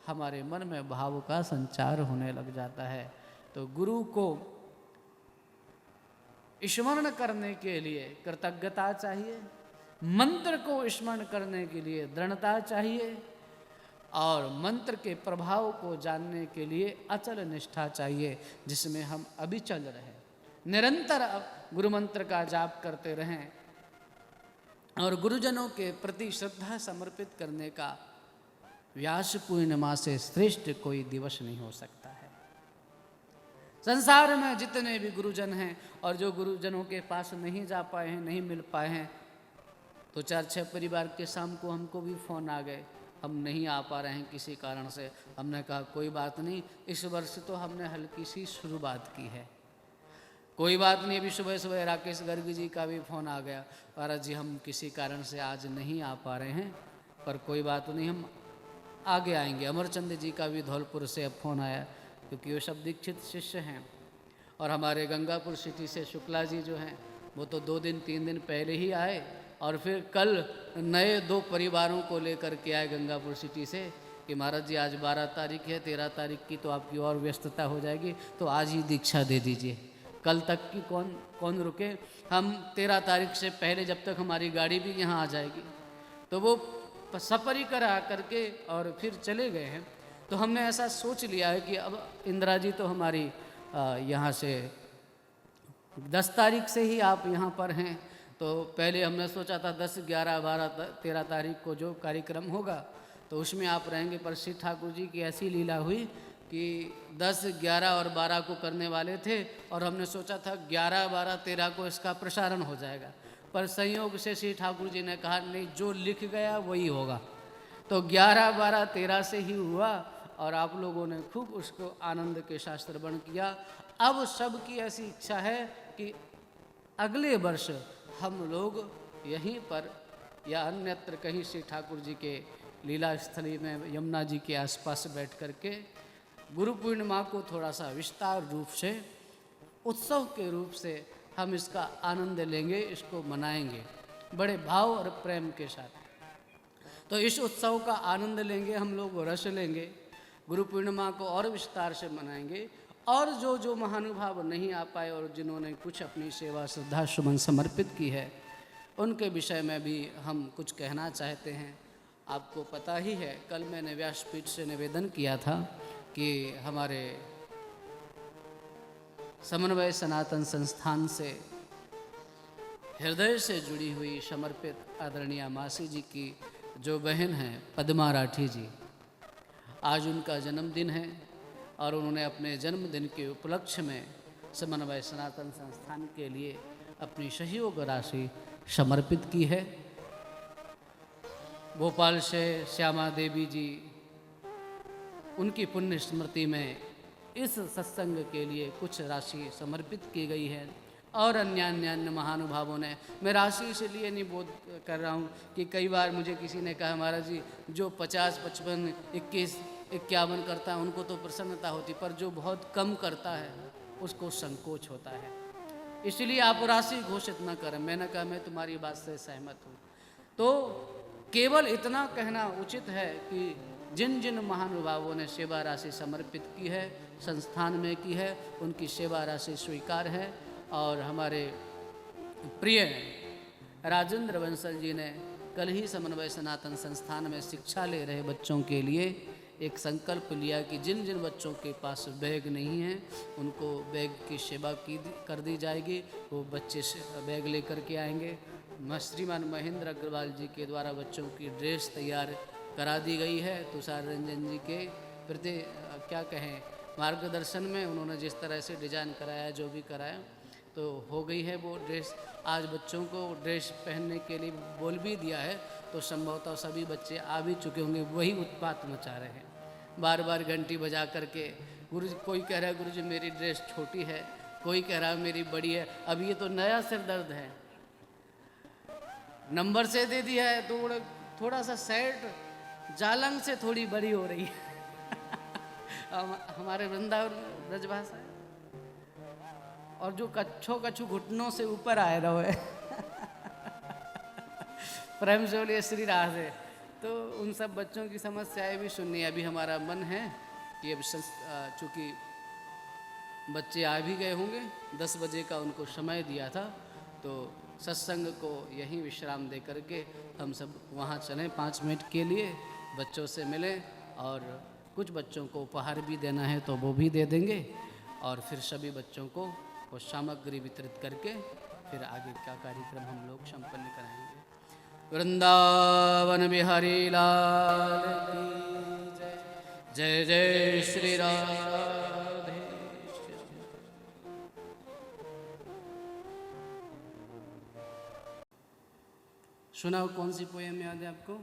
S1: हमारे मन में भाव का संचार होने लग जाता है। तो गुरु को स्मरण करने के लिए कृतज्ञता चाहिए, मंत्र को स्मरण करने के लिए दृढ़ता चाहिए, और मंत्र के प्रभाव को जानने के लिए अचल निष्ठा चाहिए, जिसमें हम अविचल रहें, निरंतर गुरु मंत्र का जाप करते रहें, और गुरुजनों के प्रति श्रद्धा समर्पित करने का व्यास पूर्णिमा से श्रेष्ठ कोई दिवस नहीं हो सकता है। संसार में जितने भी गुरुजन हैं, और जो गुरुजनों के पास नहीं जा पाए हैं, नहीं मिल पाए हैं, तो 4-6 परिवार के शाम को हमको भी फ़ोन आ गए, हम नहीं आ पा रहे हैं किसी कारण से। हमने कहा कोई बात नहीं, इस वर्ष तो हमने हल्की सी शुरुआत की है, कोई बात नहीं। अभी सुबह सुबह राकेश गर्ग जी का भी फ़ोन आ गया, महाराज जी हम किसी कारण से आज नहीं आ पा रहे हैं, पर कोई बात नहीं, हम आगे आएंगे। अमरचंद जी का भी धौलपुर से अब फ़ोन आया, क्योंकि वो सब दीक्षित शिष्य हैं। और हमारे गंगापुर सिटी से शुक्ला जी जो हैं, वो तो 2-3 दिन पहले ही आए, और फिर कल नए 2 परिवारों को लेकर के आए गंगापुर सिटी से कि महाराज जी आज 12 तारीख है, 13 तारीख की तो आपकी और व्यस्तता हो जाएगी, तो आज ही दीक्षा दे दीजिए, कल तक की कौन रुके, हम 13 तारीख से पहले जब तक हमारी गाड़ी भी यहाँ आ जाएगी। तो वो सपरिकर आकर के और फिर चले गए हैं। तो हमने ऐसा सोच लिया है कि अब इंदिरा जी तो हमारी यहाँ से 10 तारीख से ही आप यहाँ पर हैं, तो पहले हमने सोचा था 10, 11, 12, 13 तारीख को जो कार्यक्रम होगा तो उसमें आप रहेंगे। पर श्री ठाकुर जी की ऐसी लीला हुई कि 10, 11 और 12 को करने वाले थे, और हमने सोचा था 11, 12, 13 को इसका प्रसारण हो जाएगा, पर संयोग से श्री ठाकुर जी ने कहा नहीं, जो लिख गया वही होगा। तो 11, 12, 13 से ही हुआ, और आप लोगों ने खूब उसको आनंद के साथ श्रवण किया। अब सबकी ऐसी इच्छा है कि अगले वर्ष हम लोग यहीं पर या अन्यत्र कहीं श्री ठाकुर जी के लीला स्थली में यमुना जी के आसपास बैठ करके गुरु पूर्णिमा को थोड़ा सा विस्तार रूप से उत्सव के रूप से हम इसका आनंद लेंगे, इसको मनाएंगे बड़े भाव और प्रेम के साथ। तो इस उत्सव का आनंद लेंगे हम लोग, रस लेंगे, गुरु पूर्णिमा को और विस्तार से मनाएंगे। और जो महानुभाव नहीं आ पाए और जिन्होंने कुछ अपनी सेवा श्रद्धा सुमन समर्पित की है, उनके विषय में भी हम कुछ कहना चाहते हैं। आपको पता ही है, कल मैंने व्यासपीठ से निवेदन किया था कि हमारे समन्वय सनातन संस्थान से हृदय से जुड़ी हुई समर्पित आदरणीय मासी जी की जो बहन हैं पद्मा राठी जी, आज उनका जन्मदिन है और उन्होंने अपने जन्मदिन के उपलक्ष्य में समन्वय सनातन संस्थान के लिए अपनी सहयोग राशि समर्पित की है। भोपाल से श्यामा देवी जी, उनकी पुण्य स्मृति में इस सत्संग के लिए कुछ राशि समर्पित की गई है और अन्य अन्य महानुभावों ने। मैं राशि इसलिए नहीं बोध कर रहा हूँ कि कई बार मुझे किसी ने कहा महाराज जी जो 50, 55, 21, 51 करता है उनको तो प्रसन्नता होती, पर जो बहुत कम करता है उसको संकोच होता है, इसलिए आप राशि घोषित न करें। मैंने कहा मैं तुम्हारी बात से सहमत हूँ। तो केवल इतना कहना उचित है कि जिन जिन महानुभावों ने सेवा राशि समर्पित की है, संस्थान में की है, उनकी सेवा राशि स्वीकार है। और हमारे प्रिय राजेंद्र बंसल जी ने कल ही समन्वय सनातन संस्थान में शिक्षा ले रहे बच्चों के लिए एक संकल्प लिया कि जिन जिन बच्चों के पास बैग नहीं है उनको बैग की सेवा कर दी जाएगी। वो बच्चे बैग लेकर के आएंगे। श्रीमान महेंद्र अग्रवाल जी के द्वारा बच्चों की ड्रेस तैयार करा दी गई है। तुषार रंजन जी के प्रति क्या कहें मार्गदर्शन में उन्होंने जिस तरह से डिजाइन कराया, जो भी कराया, तो हो गई है वो ड्रेस। आज बच्चों को ड्रेस पहनने के लिए बोल भी दिया है, तो संभवतः सभी बच्चे आ भी चुके होंगे। वही उत्पात मचा रहे हैं, बार बार घंटी बजा करके। गुरुजी, कोई कह रहा है गुरुजी मेरी ड्रेस छोटी है, कोई कह रहा है मेरी बड़ी है। अब ये तो नया सिर दर्द है, नंबर से दे दिया है तो थोड़ा सा सेट जालंग से थोड़ी बड़ी हो रही है। हमारे वृंदावन ब्रजभाषा है। और जो कच्छू घुटनों से ऊपर आए रहो प्रेम से बोलिए श्री राधे। तो उन सब बच्चों की समस्याएं भी सुननी। अभी हमारा मन है कि अब चूँकि बच्चे आ भी गए होंगे, 10 बजे का उनको समय दिया था, तो सत्संग को यहीं विश्राम दे करके हम सब वहाँ चलें 5 मिनट के लिए, बच्चों से मिलें और कुछ बच्चों को उपहार भी देना है तो वो भी दे देंगे। और फिर सभी बच्चों को वो सामग्री वितरित करके फिर आगे का कार्यक्रम हम लोग संपन्न कराएंगे। वृंदावन बिहारी लाल की जय। जय जय श्री राधे। सुनाओ, कौन सी पोएम याद है आपको?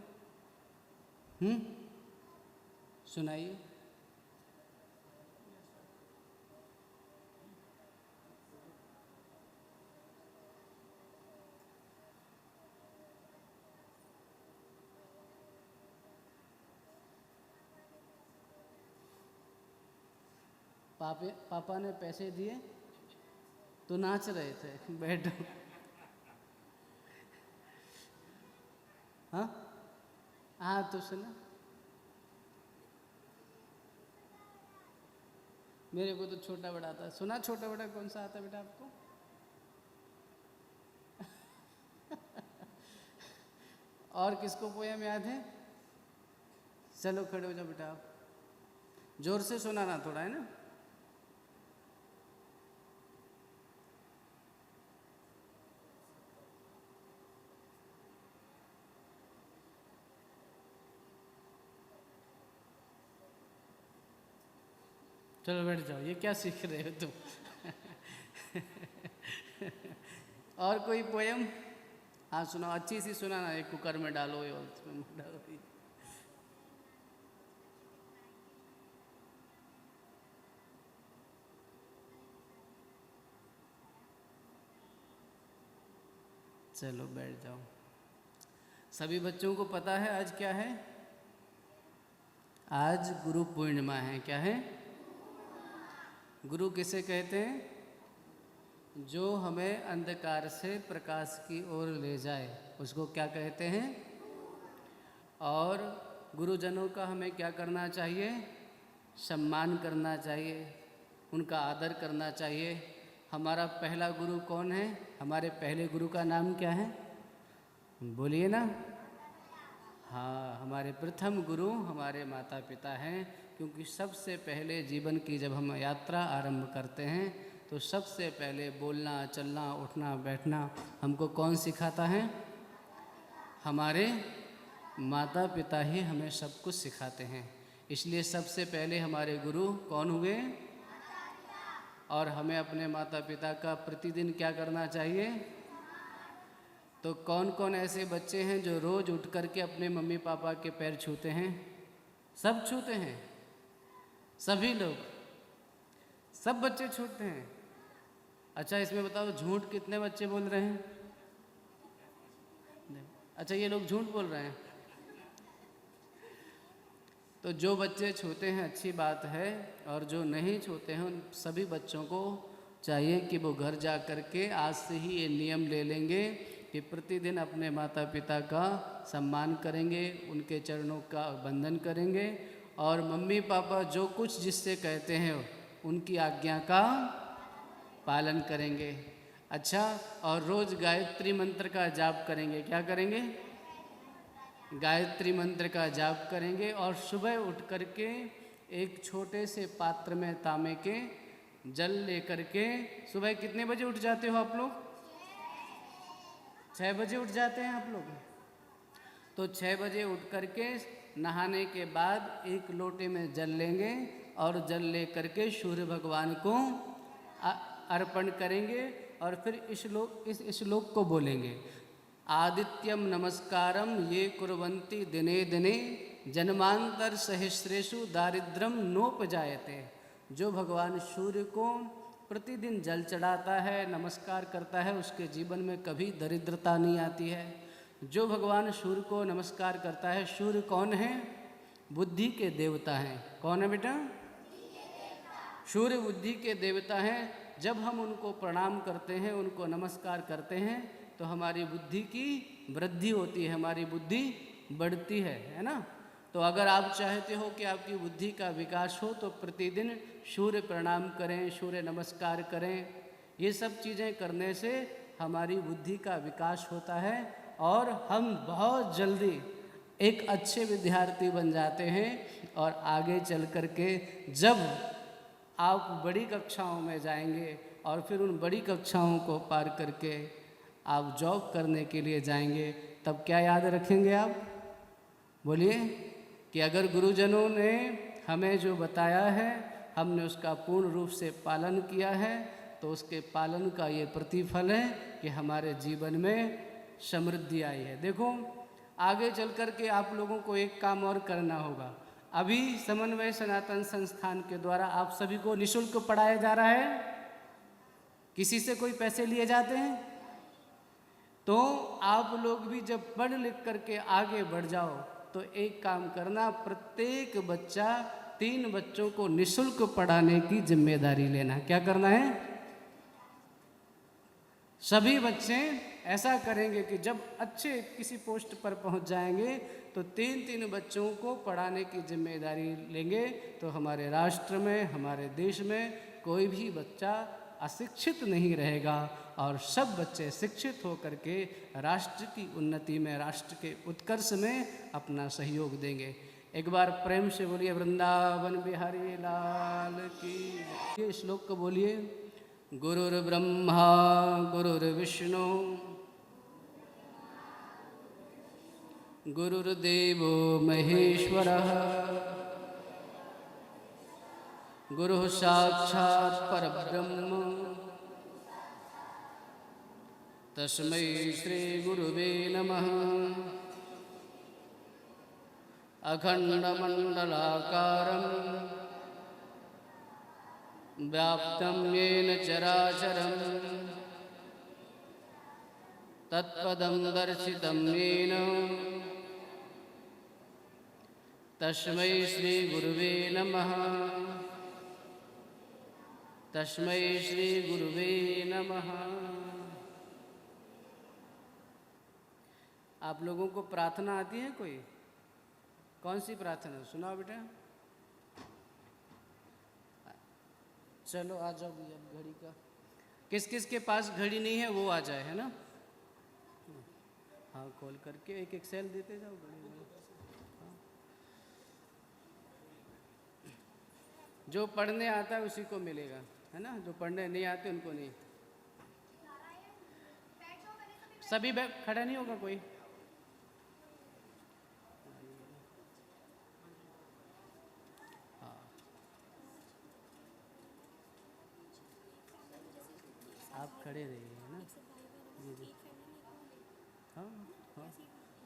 S1: सुनाइए। पापा ने पैसे दिए तो नाच रहे थे, बैठो। हाँ तो सुना, मेरे को तो छोटा बड़ा आता। सुना छोटा बड़ा कौन सा आता बेटा आपको? और किसको पोएम याद है? चलो खड़े हो जाओ बेटा आप, जोर से सुनाना थोड़ा, है ना। चलो बैठ जाओ, ये क्या सीख रहे हो तुम? और कोई पोयम? हाँ सुनाओ, अच्छी सी सुनाना। एक कुकर में डालो या उसमें डालो। चलो बैठ जाओ। सभी बच्चों को पता है आज क्या है? आज गुरु पूर्णिमा है। क्या है? गुरु किसे कहते हैं? जो हमें अंधकार से प्रकाश की ओर ले जाए, उसको क्या कहते हैं? और गुरुजनों का हमें क्या करना चाहिए? सम्मान करना चाहिए, उनका आदर करना चाहिए। हमारा पहला गुरु कौन है? हमारे पहले गुरु का नाम क्या है? बोलिए ना। हाँ, हमारे प्रथम गुरु हमारे माता पिता हैं, क्योंकि सबसे पहले जीवन की जब हम यात्रा आरंभ करते हैं तो सबसे पहले बोलना, चलना, उठना, बैठना हमको कौन सिखाता है? हमारे माता पिता ही हमें सब कुछ सिखाते हैं। इसलिए सबसे पहले हमारे गुरु कौन हुए? और हमें अपने माता पिता का प्रतिदिन क्या करना चाहिए? तो कौन कौन ऐसे बच्चे हैं जो रोज़ उठ करके अपने मम्मी पापा के पैर छूते हैं? सब छूते हैं, सभी लोग, सब बच्चे छूते हैं। अच्छा इसमें बताओ झूठ कितने बच्चे बोल रहे हैं? अच्छा ये लोग झूठ बोल रहे हैं। तो जो बच्चे छूते हैं अच्छी बात है, और जो नहीं छूते हैं उन सभी बच्चों को चाहिए कि वो घर जा कर के आज से ही ये नियम ले लेंगे कि प्रतिदिन अपने माता पिता का सम्मान करेंगे, उनके चरणों का वंदन करेंगे, और मम्मी पापा जो कुछ जिससे कहते हैं उनकी आज्ञा का पालन करेंगे। अच्छा, और रोज़ गायत्री मंत्र का जाप करेंगे। क्या करेंगे? गायत्री मंत्र का जाप करेंगे। और सुबह उठ करके एक छोटे से पात्र में तांबे के जल लेकर के, सुबह कितने बजे उठ जाते हो आप लोग? 6 बजे उठ जाते हैं आप लोग। तो 6 बजे उठ करके नहाने के बाद एक लोटे में जल लेंगे, और जल ले करके सूर्य भगवान को अर्पण करेंगे। और फिर इस श्लोक को बोलेंगे, आदित्यम नमस्कारम ये कुर्वन्ति दिने दिने जन्मांतर सहस्रेषु दारिद्रम नोपजायते। जो भगवान सूर्य को प्रतिदिन जल चढ़ाता है, नमस्कार करता है, उसके जीवन में कभी दरिद्रता नहीं आती है। जो भगवान सूर्य को नमस्कार करता है, सूर्य कौन है? बुद्धि के देवता हैं। कौन है बेटा? सूर्य बुद्धि के देवता हैं। जब हम उनको प्रणाम करते हैं, उनको नमस्कार करते हैं, तो हमारी बुद्धि की वृद्धि होती है, हमारी बुद्धि बढ़ती है ना। तो अगर आप चाहते हो कि आपकी बुद्धि का विकास हो तो प्रतिदिन सूर्य प्रणाम करें, सूर्य नमस्कार करें। ये सब चीज़ें करने से हमारी बुद्धि का विकास होता है, और हम बहुत जल्दी एक अच्छे विद्यार्थी बन जाते हैं। और आगे चल कर के जब आप बड़ी कक्षाओं में जाएंगे, और फिर उन बड़ी कक्षाओं को पार करके आप जॉब करने के लिए जाएंगे, तब क्या याद रखेंगे आप? बोलिए कि अगर गुरुजनों ने हमें जो बताया है, हमने उसका पूर्ण रूप से पालन किया है, तो उसके पालन का ये प्रतिफल है कि हमारे जीवन में समृद्धि आई है। देखो आगे चल कर के आप लोगों को एक काम और करना होगा। अभी समन्वय सनातन संस्थान के द्वारा आप सभी को निःशुल्क पढ़ाया जा रहा है। किसी से कोई पैसे लिए जाते हैं? तो आप लोग भी जब पढ़ लिख करके आगे बढ़ जाओ तो एक काम करना, प्रत्येक बच्चा 3 बच्चों को निःशुल्क पढ़ाने की जिम्मेदारी लेना। क्या करना है? सभी बच्चे ऐसा करेंगे कि जब अच्छे किसी पोस्ट पर पहुंच जाएंगे तो 3-3 बच्चों को पढ़ाने की जिम्मेदारी लेंगे। तो हमारे राष्ट्र में, हमारे देश में कोई भी बच्चा अशिक्षित नहीं रहेगा, और सब बच्चे शिक्षित होकर के राष्ट्र की उन्नति में, राष्ट्र के उत्कर्ष में अपना सहयोग देंगे। एक बार प्रेम से बोलिए वृंदावन बिहारी लाल की। ये श्लोक को बोलिए, गुरुर्ब्रह्मा गुरुर्विष्णु गुरुर्देवो महेश्वरः गुरुः साक्षात् परब्रह्म तस्मै श्री गुरुवे नमः। अखंडमंडलाकारं व्याप्तं येन चराचरं तत्पदं दर्शितं येन तस्मै श्री गुरुवे नमः। तस्मै श्री गुरुवे नमः। आप लोगों को प्रार्थना आती है कोई? कौन सी प्रार्थना? सुनाओ बेटा। चलो आ जाओ भैया, घड़ी का किस किस के पास घड़ी नहीं है वो आ जाए, है ना। हाँ कॉल करके एक सेल देते जाओ घड़ी में। हाँ। जो पढ़ने आता है उसी को मिलेगा, है ना, जो पढ़ने नहीं आते उनको नहीं। सभी खड़ा नहीं होगा कोई। हाँ, आप खड़े रहिए, है ना। जी जी, हाँ हाँ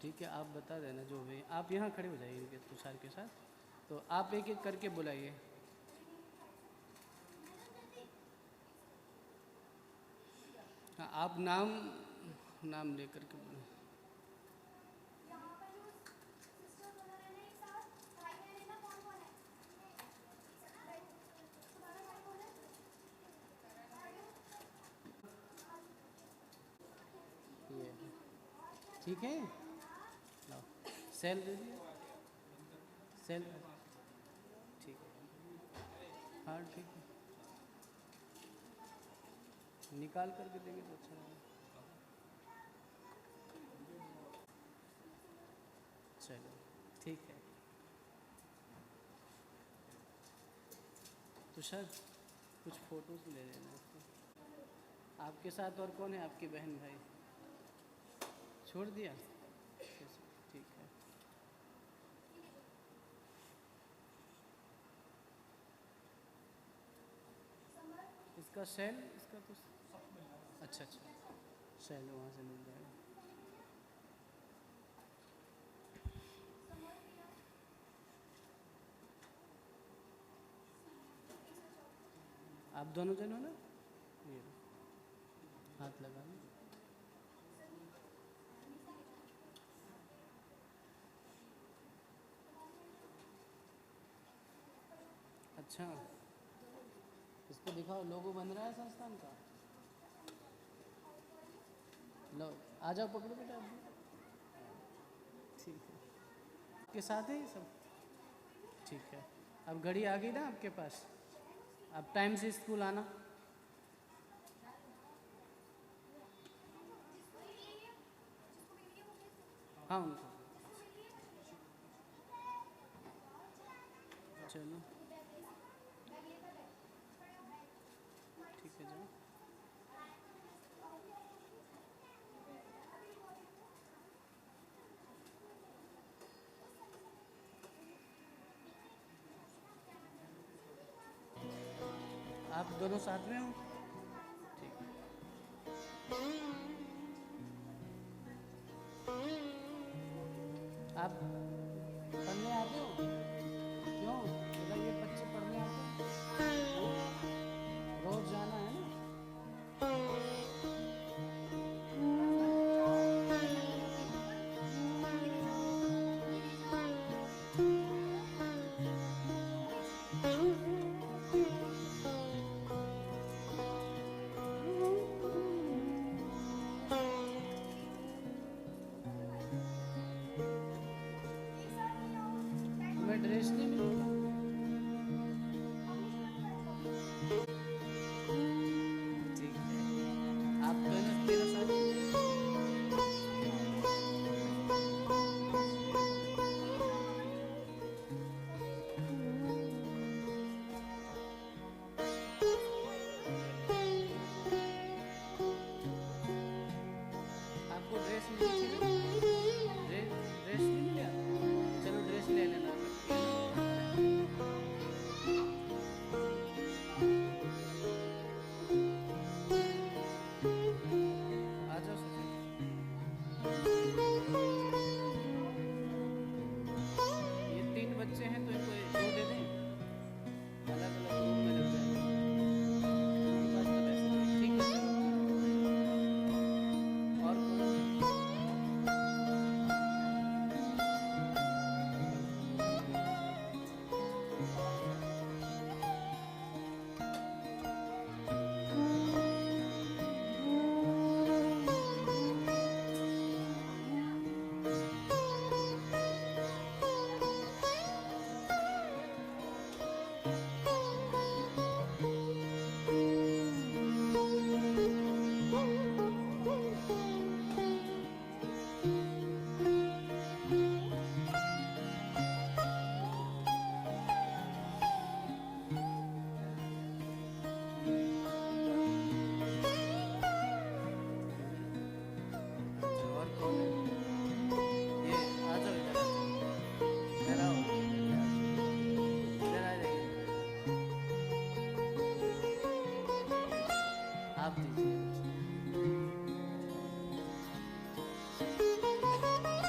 S1: ठीक है, आप बता देना जो भी। आप यहाँ खड़े हो जाइए इनके तुषार के साथ, तो आप एक एक करके बुलाइए। हाँ, आप नाम लेकर के बोलो। ये ठीक है, लाओ सेल दे दिए, सेल ठीक है। हाँ ठीक है, निकाल करके देंगे तो अच्छा रहेगा। चलो ठीक है। तो सर कुछ फ़ोटोज़ ले लेना इसको। आपके साथ और कौन है, आपकी बहन भाई? छोड़ दिया, ठीक है। इसका सेल, इसका तो अच्छा अच्छा, सेल वहाँ से मिल जाएगा। आप दोनों जन हो ना, ये हाथ लगा लो। अच्छा, इसको दिखाओ, लोगो बन रहा है संस्थान का। लो आ जाओ, पकड़ो बेटा अभी। ठीक है, आपके साथ है ये सब, ठीक है। अब घड़ी आ गई ना आपके पास, अब टाइम से स्कूल आना। हाँ उनको चलो ठीक है, जाओ। आप दोनों साथ में हो, ठीक है। आप पढ़ने आते हो क्यों? बेटा ये बच्चे पढ़ने आते हैं, रोज जाना है ना।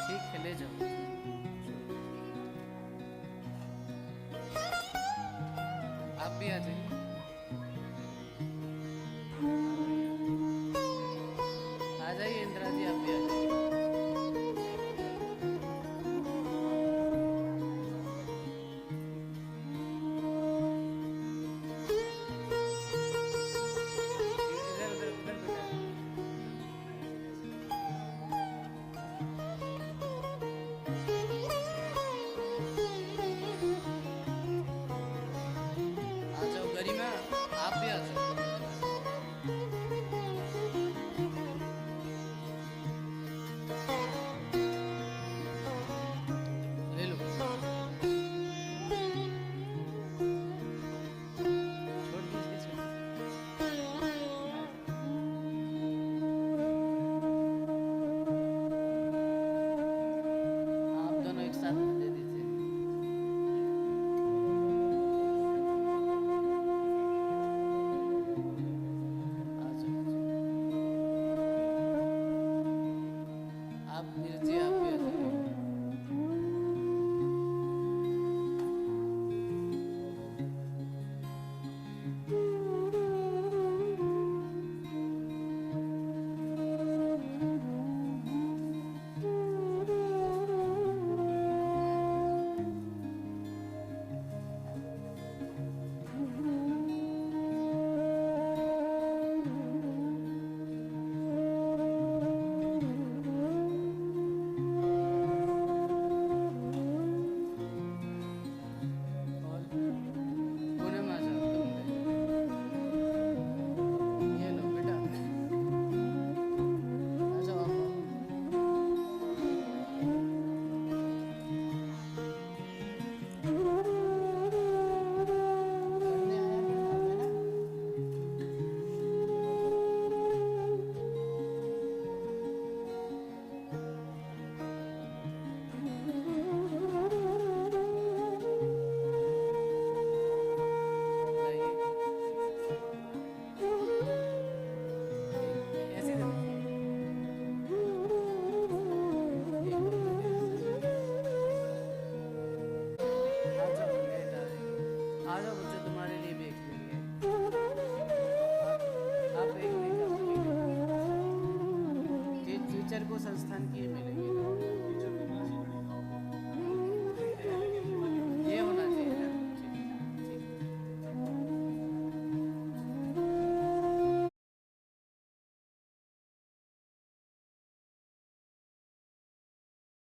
S1: ठीक है, ले जाओ। आप भी आ जाइए। आ जाइए इंदिरा जी, आप भी आ जाइए। इधर उधर उधर बेटा। आ जाओ गरिमा, आप भी आ जाओ। ले लो, छोड़ दीजिए। आप दोनों एक साथ में दे दीजिए। आ जाओ। आप नीरज जी, आप भी आ जाइए। और पूनम आ जाओ तुम। ये लो बेटा, आ जाओ आप। करने आया नहीं था मैं ना। ऐसे दे दो। आ जाओ लेट आ रही। आ जाओ बच्चों, तुम्हारे लिए भी एक लेंगे। आप एक लेंगे, टीचर को संस्थान की मिले।